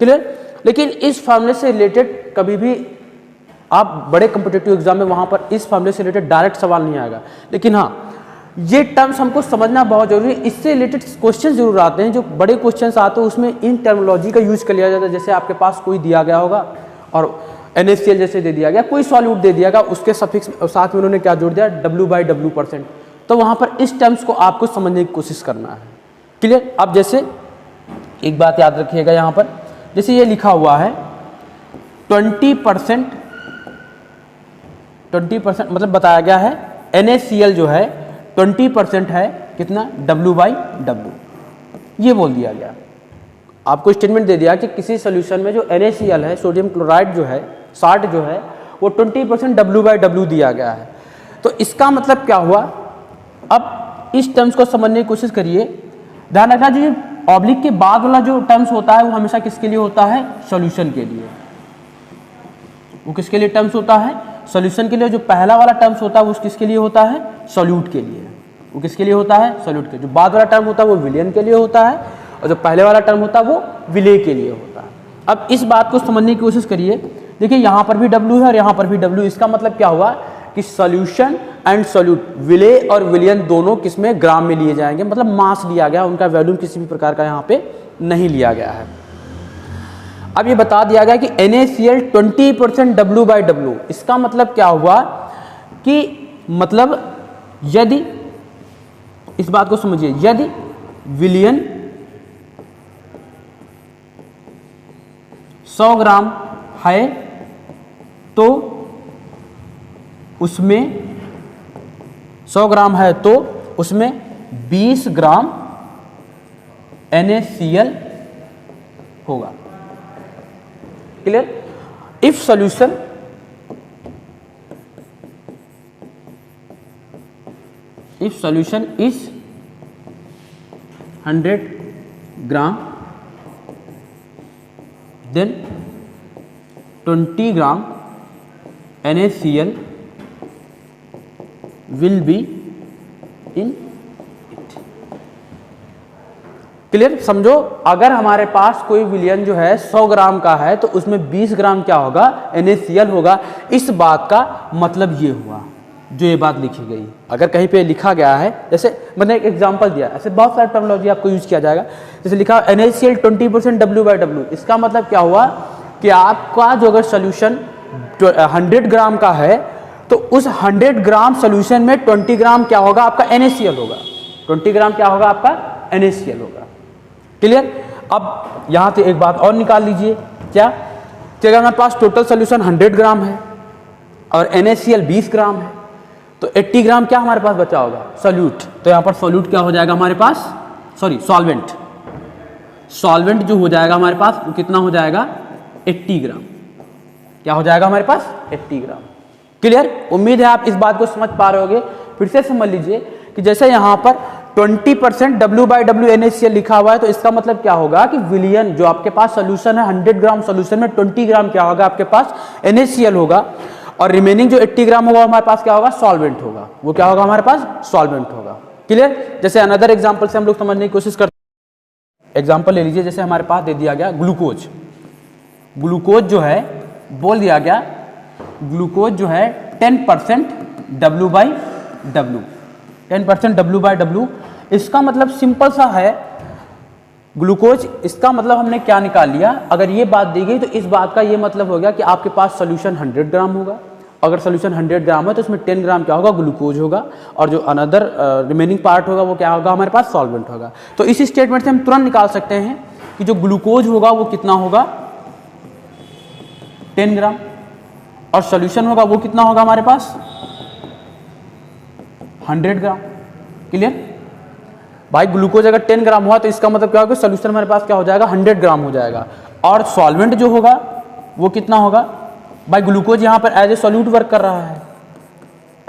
क्लियर? लेकिन इस फार्मूले से रिलेटेड कभी भी आप बड़े कॉम्पिटिटिव एग्जाम में वहां पर इस फार्मूले से रिलेटेड डायरेक्ट सवाल नहीं आएगा। लेकिन हाँ, ये टर्म्स हमको समझना बहुत जरूरी है। इससे रिलेटेड क्वेश्चन जरूर आते हैं। जो बड़े क्वेश्चन आते हैं उसमें इन टर्मोलॉजी का यूज कर लिया जाता है। जैसे आपके पास कोई दिया गया होगा और NaCl जैसे दे दिया गया, कोई सॉल्यूट दे दिया गया, उसके सफिक्स साथ में उन्होंने क्या जोड़ दिया? W by W percent. तो वहां पर इस टर्म्स को आपको समझने की कोशिश करना है। क्लियर? अब जैसे एक बात याद रखिएगा, यहाँ पर जैसे ये लिखा हुआ है 20% मतलब बताया गया है NaCl जो है 20% है कितना? W by W। ये बोल दिया गया, आपको स्टेटमेंट दे दिया कि किसी सोल्यूशन में जो NaCl है, सोडियम क्लोराइड जो है, साल्ट जो है, वो 20% W बाई W दिया गया है। तो इसका मतलब क्या हुआ? अब इस टर्म्स को समझने की कोशिश करिए। ध्यान रखना जी, ऑब्लिक के बाद वाला जो टर्म्स होता है वो हमेशा किसके लिए होता है? सॉल्यूशन के लिए। वो किसके लिए टर्म्स होता है? सॉल्यूशन के लिए। जो पहला वाला टर्म्स होता है वो किसके लिए होता है? सॉल्यूट के लिए। वो किसके लिए होता है? सॉल्यूट के। जो बाद वाला टर्म होता है वो विलियन के लिए होता है और जो पहले वाला टर्म होता है वो विलेय के लिए होता है। अब इस बात को समझने की कोशिश करिए। देखिए यहाँ पर भी W है और यहाँ पर भी W। इसका मतलब क्या हुआ कि सॉल्यूशन एंड सॉल्यूट, विलेय और विलियन दोनों किसमें? ग्राम में लिए जाएंगे। मतलब मास लिया गया, उनका वॉल्यूम किसी भी प्रकार का यहाँ पे नहीं लिया गया है। अब ये बता दिया गया कि NaCl 20% W/W, इसका मतलब क्या हुआ कि मतलब यदि, इस बात को समझिए, यदि विलयन 100 ग्राम है तो उसमें 100 ग्राम है तो उसमें 20 ग्राम NaCl होगा। Clear? If solution is 100 gram then 20 gram NaCl will be in it। Clear? समझो, अगर हमारे पास कोई विलयन जो है 100 ग्राम का है तो उसमें 20 ग्राम क्या होगा? NaCl होगा। इस बात का मतलब ये हुआ जो ये बात लिखी गई। अगर कहीं पे लिखा गया है, जैसे मैंने एक एग्जांपल दिया, ऐसे बहुत सारे टर्मिनोलॉजी आपको यूज किया जाएगा। जैसे लिखा NaCl 20% W/W, इसका मतलब क्या हुआ कि आपका जो अगर सोल्यूशन 100 ग्राम का है तो उस 100 ग्राम सोल्यूशन में 20 ग्राम क्या होगा? आपका NaCl होगा। 20 ग्राम क्या होगा? आपका NaCl होगा। क्लियर? अब यहां से एक बात और निकाल लीजिए, क्या कि अगर हमारे पास टोटल सोल्यूशन 100 ग्राम है और NaCl 20 ग्राम है तो 80 ग्राम क्या हमारे पास बचा होगा? सोल्यूट। तो यहां पर सोल्यूट क्या हो जाएगा हमारे पास? Sorry, solvent. सॉल्वेंट जो हो जाएगा हमारे पास वो कितना हो जाएगा? 80 ग्राम। क्या हो जाएगा हमारे पास? 80 ग्राम। क्लियर? उम्मीद है आप इस बात को समझ पा रहे होगे। फिर से समझ लीजिए कि जैसे यहां पर 20% W/W NaCl लिखा हुआ है तो इसका मतलब क्या होगा कि विलयन जो आपके पास सोल्यूशन है 100 ग्राम सोल्यूशन में 20 ग्राम क्या होगा? आपके पास NaCl होगा और रिमेनिंग जो 80 ग्राम होगा हमारे पास क्या होगा? सॉल्वेंट होगा। वो क्या होगा हमारे पास? सॉल्वेंट होगा। क्लियर? जैसे अनदर एग्जांपल से हम लोग समझने की कोशिश करते हैं। एग्जांपल ले लीजिए, जैसे हमारे पास दे दिया गया ग्लूकोज। ग्लूकोज जो है बोल दिया गया, ग्लूकोज जो है 10% W/W, 10% W/W। इसका मतलब सिंपल सा है, ग्लूकोज, इसका मतलब हमने क्या निकाल लिया? अगर ये बात दी गई तो इस बात का ये मतलब हो गया कि आपके पास सोल्यूशन 100 ग्राम होगा। अगर सोल्यूशन 100 ग्राम है तो उसमें 10 ग्राम क्या होगा? ग्लूकोज होगा और जो अनदर रिमेनिंग पार्ट होगा वो क्या होगा? हमारे पास सॉल्वेंट होगा। तो इस स्टेटमेंट से हम तुरंत निकाल सकते हैं कि जो ग्लूकोज होगा वो कितना होगा? 10 ग्राम और सोल्यूशन होगा वो कितना होगा हमारे पास? 100 ग्राम। क्लियर? भाई ग्लूकोज अगर 10 ग्राम हुआ तो इसका मतलब क्या होगा? सोल्यूशन हमारे पास क्या हो जाएगा? 100 ग्राम हो जाएगा। और सॉल्वेंट जो होगा वो कितना होगा? भाई ग्लूकोज यहाँ पर एज ए सॉल्यूट वर्क कर रहा है,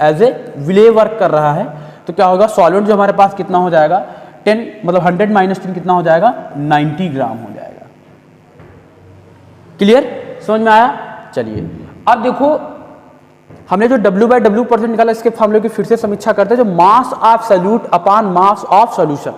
एज ए विले वर्क कर रहा है, तो क्या होगा? सॉल्वेंट जो हमारे पास कितना हो जाएगा? 10 मतलब 100 - 10 कितना हो जाएगा? 90 ग्राम हो जाएगा। क्लियर? समझ में आया? चलिए अब देखो, हमने जो W/W% निकाला इसके फॉर्मूले की फिर से समीक्षा करते हैं, जो mass of solute upon mass of solution.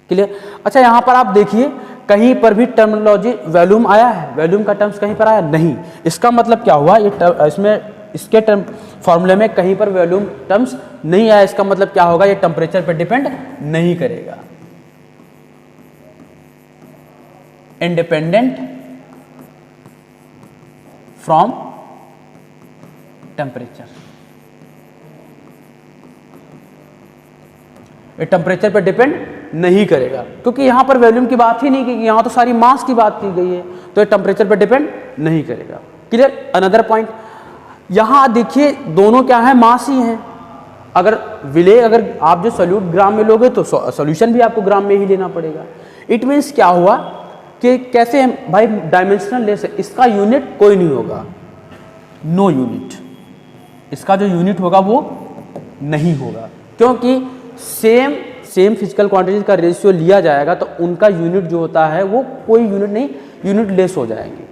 Clear? अच्छा, यहां पर आप देखिए कहीं पर भी टर्मिनोलॉजी वॉल्यूम आया है? वॉल्यूम का टर्म्स कहीं पर आया? नहीं। इसका मतलब क्या हुआ? ये इसमें इसके टर्म फॉर्मूले में कहीं पर वॉल्यूम टर्म्स नहीं आया। इसका मतलब क्या होगा? ये टेम्परेचर पर डिपेंड नहीं करेगा। इंडिपेंडेंट फ्रॉम टेम्परेचर, ये टेम्परेचर पर डिपेंड नहीं करेगा क्योंकि यहां पर वॉल्यूम की बात ही नहीं की, यहां तो सारी मास की बात की गई है, तो ये टेम्परेचर पर डिपेंड नहीं करेगा। क्लियर? अनदर पॉइंट, यहां देखिए दोनों क्या है? मास ही हैं। अगर आप जो सोल्यूट ग्राम में लोगे तो सॉल्यूशन भी आपको ग्राम में ही लेना पड़ेगा। इट मीन्स क्या हुआ कि कैसे हम भाई डायमेंशनल ले सकते? इसका यूनिट कोई नहीं होगा, नो यूनिट। इसका जो यूनिट होगा वो नहीं होगा क्योंकि सेम फिजिकल क्वांटिटीज का रेशियो लिया जाएगा तो उनका यूनिट जो होता है वो कोई यूनिट नहीं, यूनिट लेस हो जाएंगे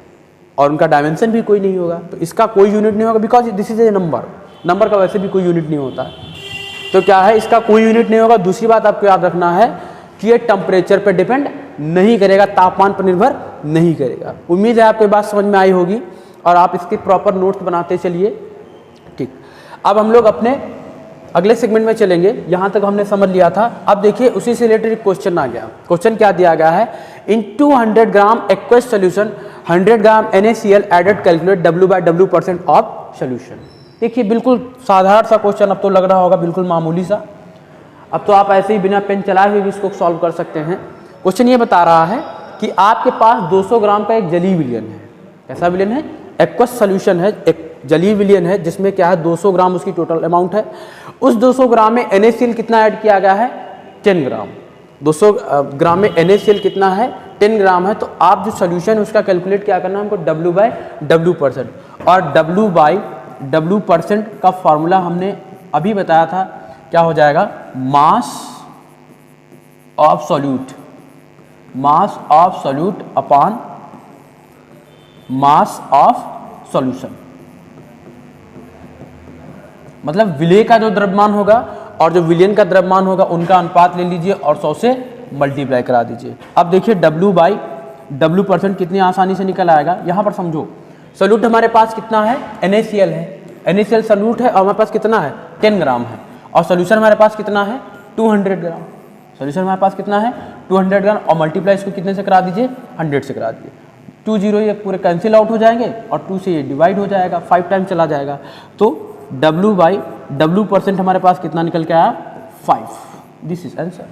और उनका डायमेंशन भी कोई नहीं होगा। तो इसका कोई यूनिट नहीं होगा because this is a number. Number का वैसे भी कोई यूनिट नहीं होता, तो क्या है? इसका कोई यूनिट नहीं होगा। दूसरी बात आपको याद रखना है कि ये टेम्परेचर पर डिपेंड नहीं करेगा, तापमान पर निर्भर नहीं करेगा। उम्मीद है आपको बात समझ में आई होगी और आप इसके प्रॉपर नोट्स बनाते चलिए। ठीक, अब हम लोग अपने अगले सेगमेंट में चलेंगे, यहाँ तक हमने समझ लिया था। अब देखिए उसी से रिलेटेड क्वेश्चन आ गया। क्वेश्चन क्या दिया गया है, in 200 gram aqueous solution 100 gram NaCl added calculate W/W% of solution. देखिए बिल्कुल साधारण सा क्वेश्चन, अब तो लग रहा होगा बिल्कुल मामूली सा। अब तो आप ऐसे ही बिना पेन चलाए हुए भी इसको सॉल्व कर सकते हैं। क्वेश्चन ये बता रहा है कि आपके पास 200 ग्राम का एक जलीय विलयन है। कैसा विलयन है? एक्वस सोल्यूशन है, एक जलीय विलयन है जिसमें क्या है 200 ग्राम उसकी टोटल अमाउंट है। उस 200 ग्राम में NaCl कितना ऐड किया गया है? 10 ग्राम। 200 ग्राम में NaCl कितना है? 10 ग्राम है। तो आप जो सोल्यूशन है उसका कैलकुलेट क्या करना है हमको? W/W%। और W/W% का फॉर्मूला हमने अभी बताया था, क्या हो जाएगा? Mass of solute, mass of solute upon mass of solution. मतलब विलेय का जो द्रव्यमान होगा और जो विलयन का द्रव्यमान होगा उनका अनुपात ले लीजिए और 100 से मल्टीप्लाई करा दीजिए। अब देखिए W/W% कितनी आसानी से निकल आएगा। यहाँ पर समझो सॉल्यूट हमारे पास कितना है? NaCl है। NaCl सॉल्यूट है और हमारे पास कितना है? 10 ग्राम है। और सॉल्यूशन हमारे पास कितना है? 200 ग्राम। सॉल्यूशन हमारे पास कितना है? 200 ग्राम। और मल्टीप्लाई इसको कितने से करा दीजिए? 100 से करा दीजिए। 2 0 ये पूरे कैंसिल आउट हो जाएंगे और 2 से ये डिवाइड हो जाएगा, 5 टाइम चला जाएगा। तो W/W% हमारे पास कितना निकल के आया? 5। This is answer.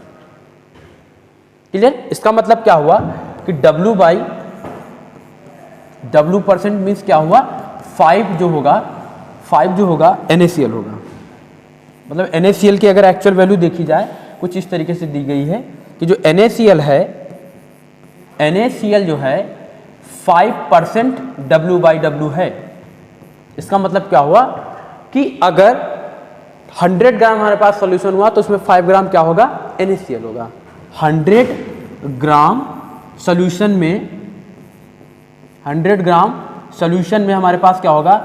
क्लियर? इसका मतलब क्या हुआ कि W/W% मीन्स क्या हुआ? 5 जो होगा NaCl होगा। मतलब NaCl की अगर एक्चुअल वैल्यू देखी जाए कुछ इस तरीके से दी गई है कि जो NaCl है, NaCl जो है 5% W/W है। इसका मतलब क्या हुआ कि अगर 100 ग्राम हमारे पास सॉल्यूशन हुआ तो उसमें 5 ग्राम क्या होगा? NaCl होगा। 100 ग्राम सॉल्यूशन में हमारे पास क्या होगा?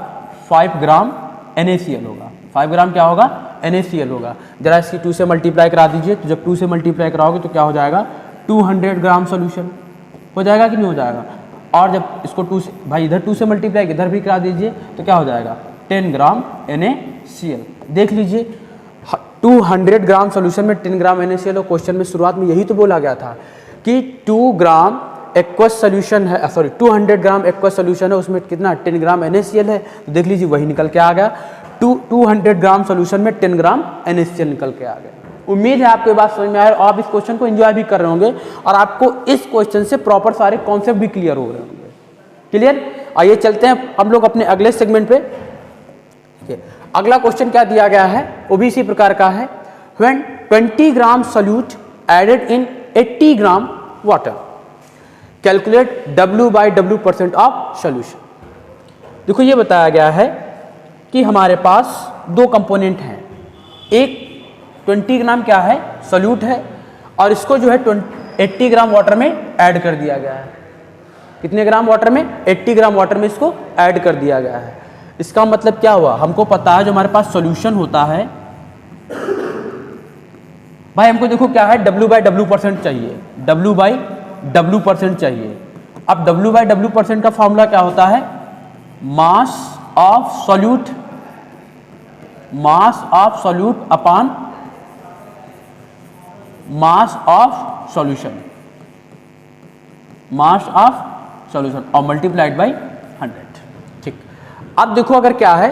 5 ग्राम NaCl होगा। 5 ग्राम क्या होगा? NaCl होगा। जरा इसकी 2 से मल्टीप्लाई करा दीजिए। तो जब 2 से मल्टीप्लाई कराओगे तो क्या हो जाएगा? 200 ग्राम सॉल्यूशन हो जाएगा कि नहीं हो जाएगा? और जब इसको 2 से, भाई इधर 2 से मल्टीप्लाई इधर भी करा दीजिए तो क्या हो जाएगा? 10 ग्राम NaCl। देख लीजिए 200 ग्राम सॉल्यूशन में 10 ग्राम NaCl। और क्वेश्चन में शुरुआत में यही तो बोला गया था कि 2 ग्राम एक्वस सोल्यूशन है, सॉरी 200 ग्राम एक्वस सोल्यूशन है, उसमें कितना? 10 ग्राम NaCl है। तो देख लीजिए वही निकल के आ गया। 200 ग्राम सॉल्यूशन में 10 ग्राम NaCl निकल के आ गया। उम्मीद है आपको ये बात समझ में आया और आप इस क्वेश्चन को एंजॉय भी कर रहे होंगे और आपको इस क्वेश्चन से प्रॉपर सारे कॉन्सेप्ट भी क्लियर हो रहे होंगे। क्लियर? आइए चलते हैं हम लोग अपने अगले सेगमेंट पे। अगला क्वेश्चन क्या दिया गया है? वो भी इसी प्रकार का है। When 20 gram solute added in 80 gram water, calculate W/W% of solution. देखो ये बताया गया है कि हमारे पास 2 कंपोनेंट हैं। एक 20 ग्राम क्या है? सोल्यूट है और इसको जो है 80 ग्राम वाटर में ऐड कर दिया गया है। कितने ग्राम वाटर में? 80 ग्राम वाटर में इसको ऐड कर दिया गया है। इसका मतलब क्या हुआ? हमको पता है जो हमारे पास सॉल्यूशन होता है, भाई हमको देखो क्या है? W/W% चाहिए, W/W% चाहिए। अब W/W% का फॉर्मूला क्या होता है? Mass of solute upon mass of solution और मल्टीप्लाइड बाई 100। ठीक। अब देखो अगर क्या है,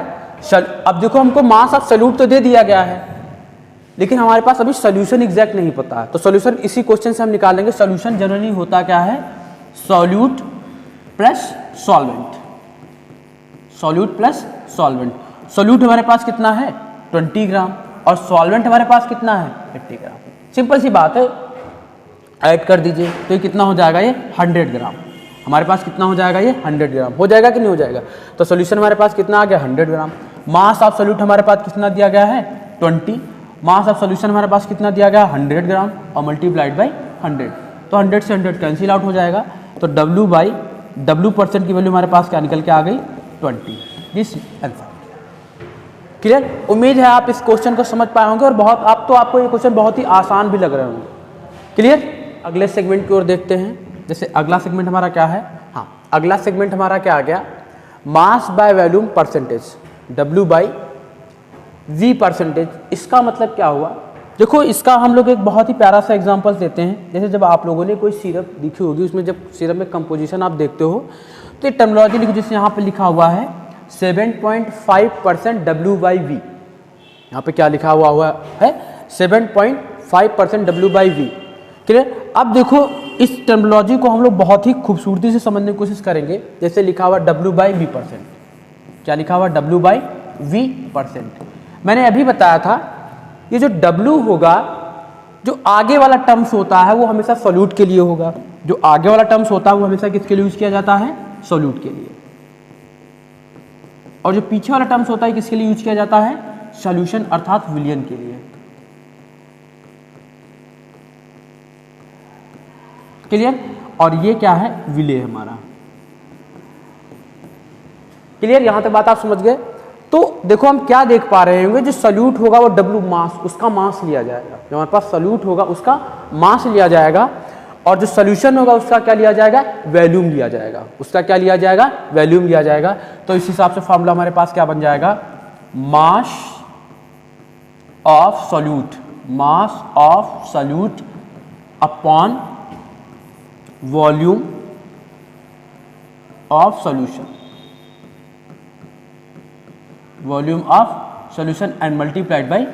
अब देखो हमको मास ऑफ सॉल्यूट तो दे दिया गया है लेकिन हमारे पास अभी सॉल्यूशन एग्जैक्ट नहीं पता है। तो सॉल्यूशन इसी क्वेश्चन से हम निकालेंगे। सॉल्यूशन जनरली होता क्या है? Solute plus solvent. सॉल्यूट हमारे पास कितना है? 20 ग्राम और सॉल्वेंट हमारे पास कितना है? 80 ग्राम। सिंपल सी बात है, ऐड कर दीजिए तो ये कितना हो जाएगा? ये 100 ग्राम। हमारे पास कितना हो जाएगा? ये 100 ग्राम हो जाएगा कि नहीं हो जाएगा? तो सॉल्यूशन हमारे पास कितना आ गया? 100 ग्राम। मास ऑफ सॉल्यूट हमारे पास कितना दिया गया है? 20। मास ऑफ सॉल्यूशन हमारे पास कितना दिया गया? 100 ग्राम और मल्टीप्लाइड बाई 100। तो 100 से 100 कैंसिल आउट हो जाएगा। तो W/W% की वैल्यू हमारे पास क्या निकल के आ गई? 20। This answer. क्लियर? उम्मीद है आप इस क्वेश्चन को समझ पाए होंगे और आपको ये क्वेश्चन बहुत ही आसान भी लग रहे होंगे। क्लियर? अगले सेगमेंट की ओर देखते हैं। जैसे अगला सेगमेंट हमारा क्या है? हाँ, अगला सेगमेंट हमारा क्या आ गया? Mass by volume percentage, V percentage, इसका मतलब क्या हुआ? देखो इसका हम लोग एक बहुत ही प्यारा सा एग्जांपल देते हैं। जैसे जब आप लोगों ने कोई सिरप लिखी होगी, उसमें जब सिरप में कंपोजिशन आप देखते हो तो ये टर्मिनोलॉजी लिखो, जैसे यहाँ पे लिखा हुआ है 7.5% W/V। यहाँ पे क्या लिखा हुआ है? 7.5% W/V। क्लियर? अब देखो इस टर्मिनोलॉजी को हम लोग बहुत ही खूबसूरती से समझने की कोशिश करेंगे। जैसे लिखा हुआ W/V%, क्या लिखा हुआ? W/V%। मैंने अभी बताया था ये जो W होगा, जो आगे वाला टर्म्स होता है वो हमेशा सॉल्यूट के लिए होगा। जो आगे वाला टर्म्स होता है वो हमेशा किसके लिए यूज किया जाता है? सॉल्यूट के लिए। और जो पीछे वाला टर्म्स होता है किसके लिए यूज किया जाता है? सॉल्यूशन अर्थात विलयन के लिए। क्लियर? और ये क्या है? विलेय हमारा। क्लियर? यहां तक बात आप समझ गए? तो देखो हम क्या देख पा रहे होंगे, जो सॉल्यूट होगा वो W मास, उसका मास लिया जाएगा। जो हमारे पास सॉल्यूट होगा उसका मास लिया जाएगा, और जो सॉल्यूशन होगा उसका क्या लिया जाएगा? वॉल्यूम लिया जाएगा। उसका क्या लिया जाएगा? वॉल्यूम लिया जाएगा। तो इस हिसाब से फॉर्मूला हमारे पास क्या बन जाएगा? Mass of solute, mass of solute upon volume of solution, volume of solution and multiplied by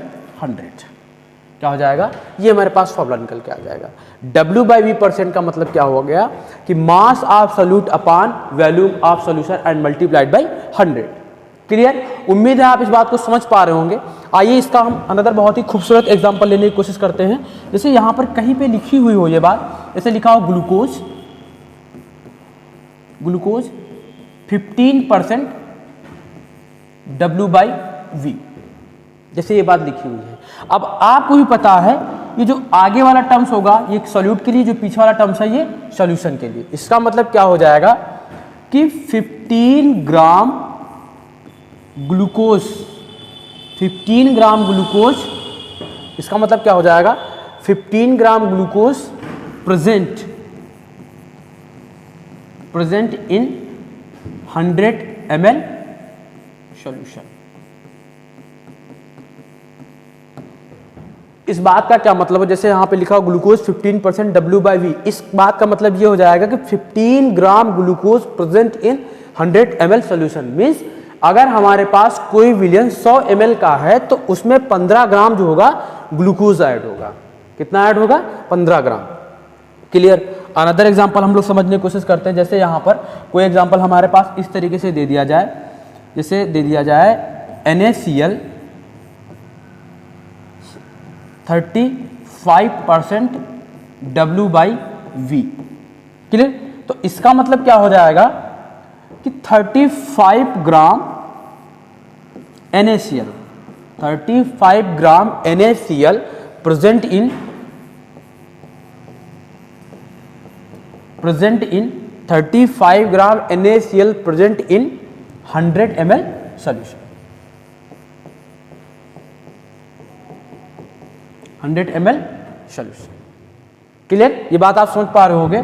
100। क्या हो जाएगा? ये हमारे पास फॉर्मूला निकल के आ जाएगा। W/V% का मतलब क्या हो गया कि mass of solute upon volume of solution and multiplied by 100। Clear? उम्मीद है आप इस बात को समझ पा रहे होंगे। आइए इसका हम अनदर बहुत ही खूबसूरत एग्जांपल लेने की कोशिश करते हैं। जैसे यहाँ पर कहीं पे लिखी हुई हो ये बात, जैसे लिखा हो ग्लूकोज, ग्लूकोज 15% W/V, जैसे ये बात लिखी हुई है। अब आपको भी पता है ये जो आगे वाला टर्म्स होगा ये सॉल्यूट के लिए, जो पीछे वाला टर्म्स है ये सॉल्यूशन के लिए। इसका मतलब क्या हो जाएगा कि 15 ग्राम ग्लूकोज, 15 ग्राम ग्लूकोज, इसका मतलब क्या हो जाएगा? 15 gram glucose present in 100 ml solution. इस बात का क्या मतलब है? जैसे यहां पे लिखा हो ग्लूकोज 15% W/V, इस बात का मतलब ये हो जाएगा कि 15 gram glucose present in 100 ml solution. Means अगर हमारे पास कोई विलयन 100 ml का है तो उसमें 15 ग्राम जो होगा ग्लूकोज ऐड होगा। कितना ऐड होगा? 15 ग्राम। क्लियर? अनदर एग्जांपल हम लोग समझने की कोशिश करते हैं। जैसे यहाँ पर कोई एग्जांपल हमारे पास इस तरीके से दे दिया जाए, जैसे दे दिया जाए NaCl 35% W/V। क्लियर? तो इसका मतलब क्या हो जाएगा कि 35 ग्राम NaCl, 35 gram NaCl present in 35 gram NaCl present in 100 ml solution, 100 ml solution. Clear? ये बात आप समझ पा रहे होंगे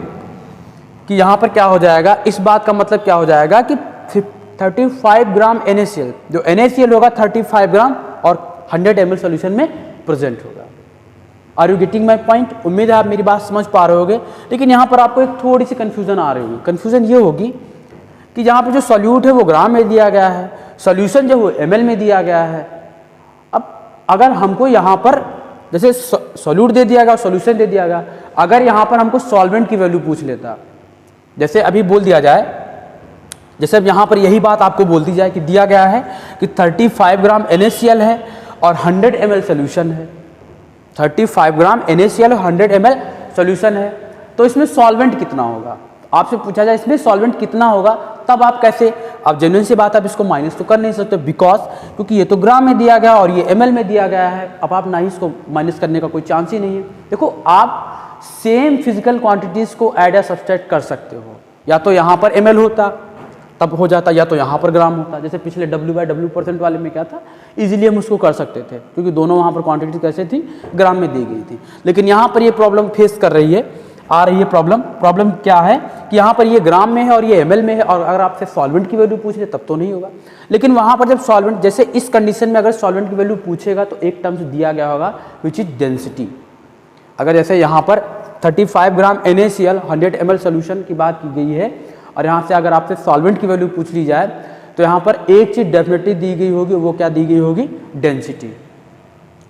कि यहां पर क्या हो जाएगा। इस बात का मतलब क्या हो जाएगा कि 35 ग्राम NaCl, जो NaCl होगा 35 ग्राम और 100 ml सॉल्यूशन में प्रेजेंट होगा। Are you getting my point? उम्मीद है आप मेरी बात समझ पा रहे होंगे। लेकिन यहाँ पर आपको एक थोड़ी सी कंफ्यूजन आ रही होगी। कंफ्यूजन ये होगी कि यहाँ पर जो सॉल्यूट है वो ग्राम में दिया गया है, सॉल्यूशन जो वो ml में दिया गया है। अब अगर हमको यहाँ पर जैसे सॉल्यूट दे दिया गया, सॉल्यूशन दे दिया गया, अगर यहाँ पर हमको सॉल्वेंट की वैल्यू पूछ लेता, जैसे अभी बोल दिया जाए, जैसे अब यहाँ पर यही बात आपको बोल दी जाए कि दिया गया है कि 35 ग्राम NaCl है और 100 ml सॉल्यूशन है, 35 ग्राम NaCl और 100 ml सॉल्यूशन है, तो इसमें सॉल्वेंट कितना होगा? आपसे पूछा जाए इसमें सॉल्वेंट कितना होगा, तब आप कैसे, अब जेन्युइन सी बात, आप इसको माइनस तो कर नहीं सकते बिकॉज क्योंकि ये तो ग्राम में दिया गया और ये ml में दिया गया है। अब आप ना ही इसको माइनस करने का कोई चांस ही नहीं है। देखो आप सेम फिजिकल क्वांटिटीज को ऐड या सब्सट्रैक्ट कर सकते हो, या तो यहाँ पर ml होता तब हो जाता, या तो यहाँ पर ग्राम होता। जैसे पिछले W/W% वाले में क्या था, इजीली हम उसको कर सकते थे क्योंकि दोनों वहाँ पर क्वांटिटी कैसे थी, ग्राम में दी गई थी। लेकिन यहाँ पर ये प्रॉब्लम फेस कर रही है आ रही है प्रॉब्लम। प्रॉब्लम क्या है कि यहाँ पर ये ग्राम में है और ये ml में है, और अगर आपसे सॉल्वेंट की वैल्यू पूछ ले तब तो नहीं होगा। लेकिन वहाँ पर जब सॉल्वेंट, जैसे इस कंडीशन में अगर सॉल्वेंट की वैल्यू पूछेगा तो एक टर्म्स दिया गया होगा विच इज डेंसिटी। अगर जैसे यहाँ पर 35 ग्राम NaCl 100 ml सोल्यूशन की बात की गई है, और यहाँ से अगर आपसे सॉल्वेंट की वैल्यू पूछ ली जाए तो यहाँ पर एक चीज़ डेफिनेटली दी गई होगी, वो क्या दी गई होगी? डेंसिटी।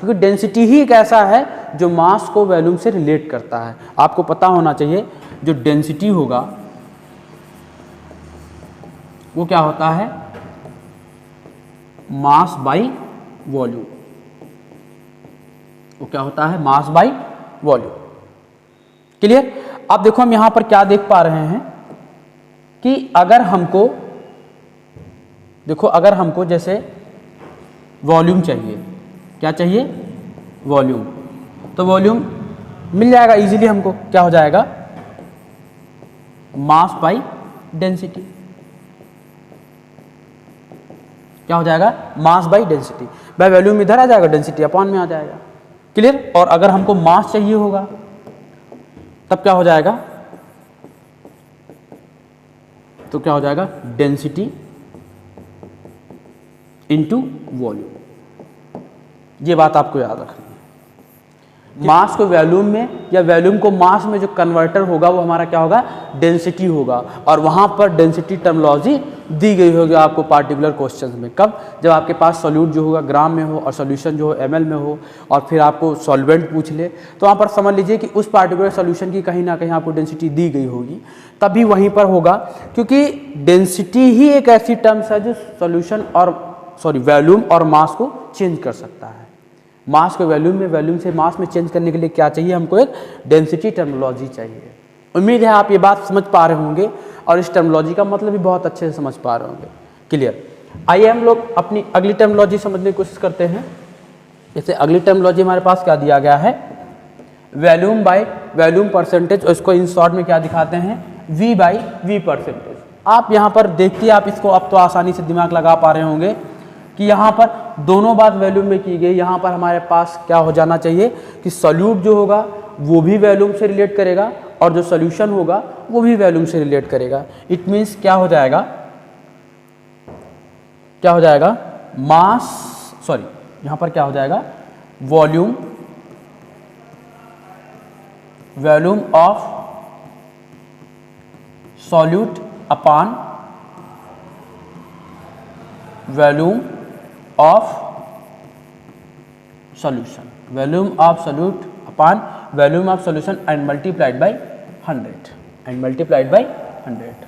क्योंकि डेंसिटी ही एक ऐसा है जो मास को वॉल्यूम से रिलेट करता है। आपको पता होना चाहिए जो डेंसिटी होगा वो क्या होता है? Mass by volume. वो क्या होता है? Mass by volume. क्लियर? अब देखो हम यहां पर क्या देख पा रहे हैं कि अगर हमको, देखो अगर हमको जैसे वॉल्यूम चाहिए, क्या चाहिए? वॉल्यूम। तो वॉल्यूम मिल जाएगा इजीली हमको, क्या हो जाएगा? Mass by density. क्या हो जाएगा? Mass by density. भाई वॉल्यूम इधर आ जाएगा, डेंसिटी अपॉन में आ जाएगा। क्लियर? और अगर हमको मास चाहिए होगा तब क्या हो जाएगा? तो क्या हो जाएगा? Density into volume. ये बात आपको याद रखनी है। मास को वॉल्यूम में या वॉल्यूम को मास में जो कन्वर्टर होगा वो हमारा क्या होगा? डेंसिटी होगा। और वहां पर डेंसिटी टर्मिनोलॉजी दी गई होगी आपको पार्टिकुलर क्वेश्चंस में। कब? जब आपके पास सॉल्यूट जो होगा ग्राम में हो और सॉल्यूशन जो हो ml में हो, और फिर आपको सॉल्वेंट पूछ ले, तो वहाँ पर समझ लीजिए कि उस पार्टिकुलर सॉल्यूशन की कहीं ना कहीं आपको डेंसिटी दी गई होगी, तभी वहीं पर होगा। क्योंकि डेंसिटी ही एक ऐसी टर्म्स है जो सॉल्यूशन और वॉल्यूम और मास को चेंज कर सकता है। मास को वॉल्यूम में, वॉल्यूम से मास में चेंज करने के लिए क्या चाहिए? हमको एक डेंसिटी टर्मिनोलॉजी चाहिए। उम्मीद है आप ये बात समझ पा रहे होंगे और इस टर्मिनोलॉजी का मतलब भी बहुत अच्छे से समझ पा रहे होंगे। क्लियर? आइए हम लोग अपनी अगली टर्मिनोलॉजी समझने की कोशिश करते हैं। जैसे अगली टर्मिनोलॉजी हमारे पास क्या दिया गया है? वॉल्यूम बाय वॉल्यूम परसेंटेज, और इसको इन शॉर्ट में क्या दिखाते हैं? V by V percentage. आप यहाँ पर देखिए, आप इसको अब तो आसानी से दिमाग लगा पा रहे होंगे कि यहाँ पर दोनों बात वॉल्यूम में की गई। यहाँ पर हमारे पास क्या हो जाना चाहिए कि सॉल्यूट जो होगा वो भी वॉल्यूम से रिलेट करेगा और जो सॉल्यूशन होगा वो भी वॉल्यूम से रिलेट करेगा। इट मीन्स क्या हो जाएगा? क्या हो जाएगा? मास, सॉरी यहाँ पर क्या हो जाएगा? Volume of solute upon volume of solution. Volume of solute upon volume of solution and multiplied by 100।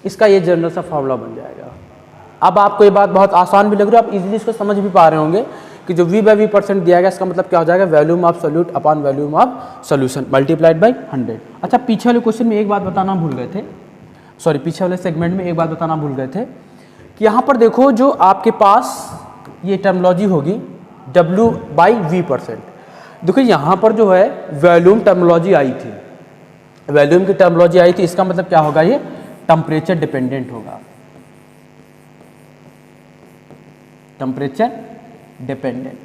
इसका ये जनरल सा फॉर्मूला बन जाएगा। अब आपको ये बात बहुत आसान भी लग रही है, आप इजीली इसको समझ भी पा रहे होंगे कि जो V बाई V परसेंट दिया गया इसका मतलब क्या हो जाएगा? Volume of solute upon volume of solution multiplied by 100। अच्छा, पीछे वाले क्वेश्चन में एक बात बताना भूल गए थे, सॉरी पीछे वाले सेगमेंट में एक बात बताना भूल गए थे कि यहाँ पर देखो जो आपके पास ये टर्मिनोलॉजी होगी W बाई V परसेंट। देखो यहाँ पर जो है वॉल्यूम टर्मिनोलॉजी आई थी, वॉल्यूम की टर्मिनोलॉजी आई थी, इसका मतलब क्या होगा? ये टेम्परेचर डिपेंडेंट होगा। Temperature dependent.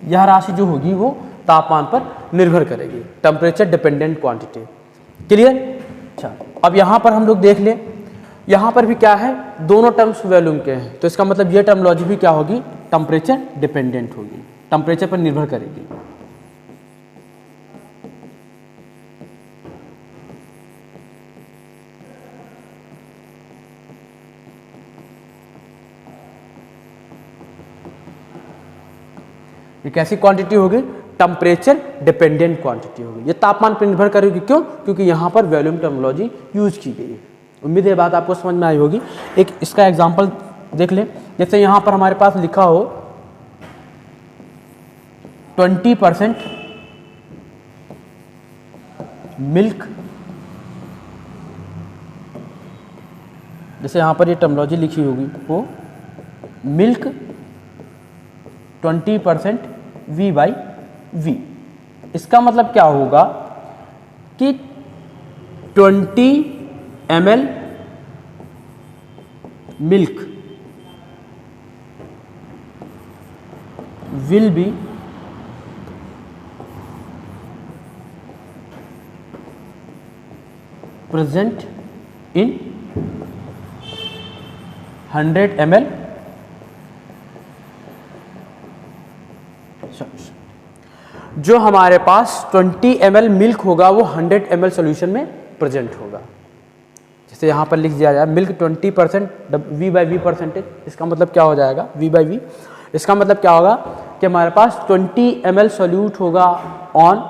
यह राशि जो होगी वो तापमान पर निर्भर करेगी, टेम्परेचर डिपेंडेंट क्वांटिटी। क्लियर? अच्छा, अब यहां पर हम लोग देख लें, यहां पर भी क्या है? दोनों टर्म्स वॉल्यूम के हैं, तो इसका मतलब ये टर्मिनोलॉजी भी क्या होगी? टेम्परेचर डिपेंडेंट होगी, टेम्परेचर पर निर्भर करेगी। ये कैसी क्वांटिटी होगी? टेम्परेचर डिपेंडेंट क्वांटिटी होगी। ये तापमान पर निर्भर करेगी। क्यों? क्योंकि यहाँ पर वॉल्यूम टर्मिनोलॉजी यूज की गई है। उम्मीद है बात आपको समझ में आई होगी। एक इसका एग्जांपल देख लें। जैसे यहाँ पर हमारे पास लिखा हो 20% मिल्क, जैसे यहाँ पर ये टर्मिनोलॉजी लिखी होगी वो मिल्क 20% V बाई V। इसका मतलब क्या होगा कि 20 ml milk will be present in 100 ml जो हमारे पास 20 ml मिल्क होगा वो 100 ml सॉल्यूशन में प्रेजेंट होगा। जैसे यहाँ पर लिख दिया जाए मिल्क 20% V/V परसेंटेज, इसका मतलब क्या हो जाएगा V/V, इसका मतलब क्या होगा कि हमारे पास 20 ml सॉल्यूट होगा ऑन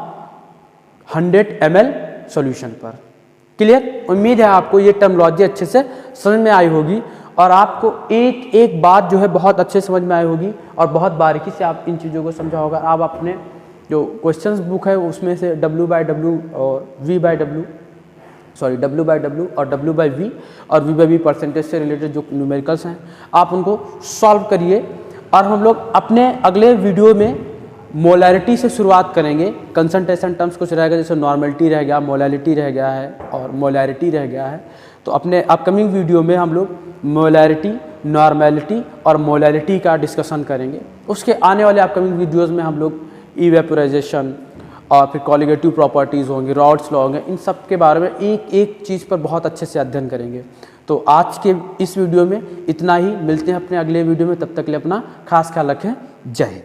100 ml सॉल्यूशन पर। क्लियर? उम्मीद है आपको ये टर्मोलॉजी अच्छे से समझ में आई होगी और आपको एक एक बात जो है बहुत अच्छे समझ में आई होगी और बहुत बारीकी से आप इन चीज़ों को समझा होगा। आप अपने जो क्वेश्चंस बुक है उसमें से W/W और V/W और W/V और V/V परसेंटेज से रिलेटेड जो न्यूमेरिकल्स हैं आप उनको सॉल्व करिए। और हम लोग अपने अगले वीडियो में मोलैरिटी से शुरुआत करेंगे। कंसंट्रेशन टर्म्स कुछ रहेगा, जैसे नॉर्मलिटी रह गया, मोलैलिटी रह गया है और मोलैरिटी रह गया है। तो अपने अपकमिंग वीडियो में हम लोग मोलैरिटी, नॉर्मलिटी और मोलैरिटी का डिस्कशन करेंगे। उसके आने वाले अपकमिंग वीडियोज़ में हम लोग इवेपोराइजेशन और फिर कॉलिगेटिव प्रॉपर्टीज़ होंगी, रॉड्स लॉ होंगे, इन सब के बारे में एक एक चीज़ पर बहुत अच्छे से अध्ययन करेंगे। तो आज के इस वीडियो में इतना ही, मिलते हैं अपने अगले वीडियो में, तब तक के लिए अपना खास ख्याल रखें। जय हिंद।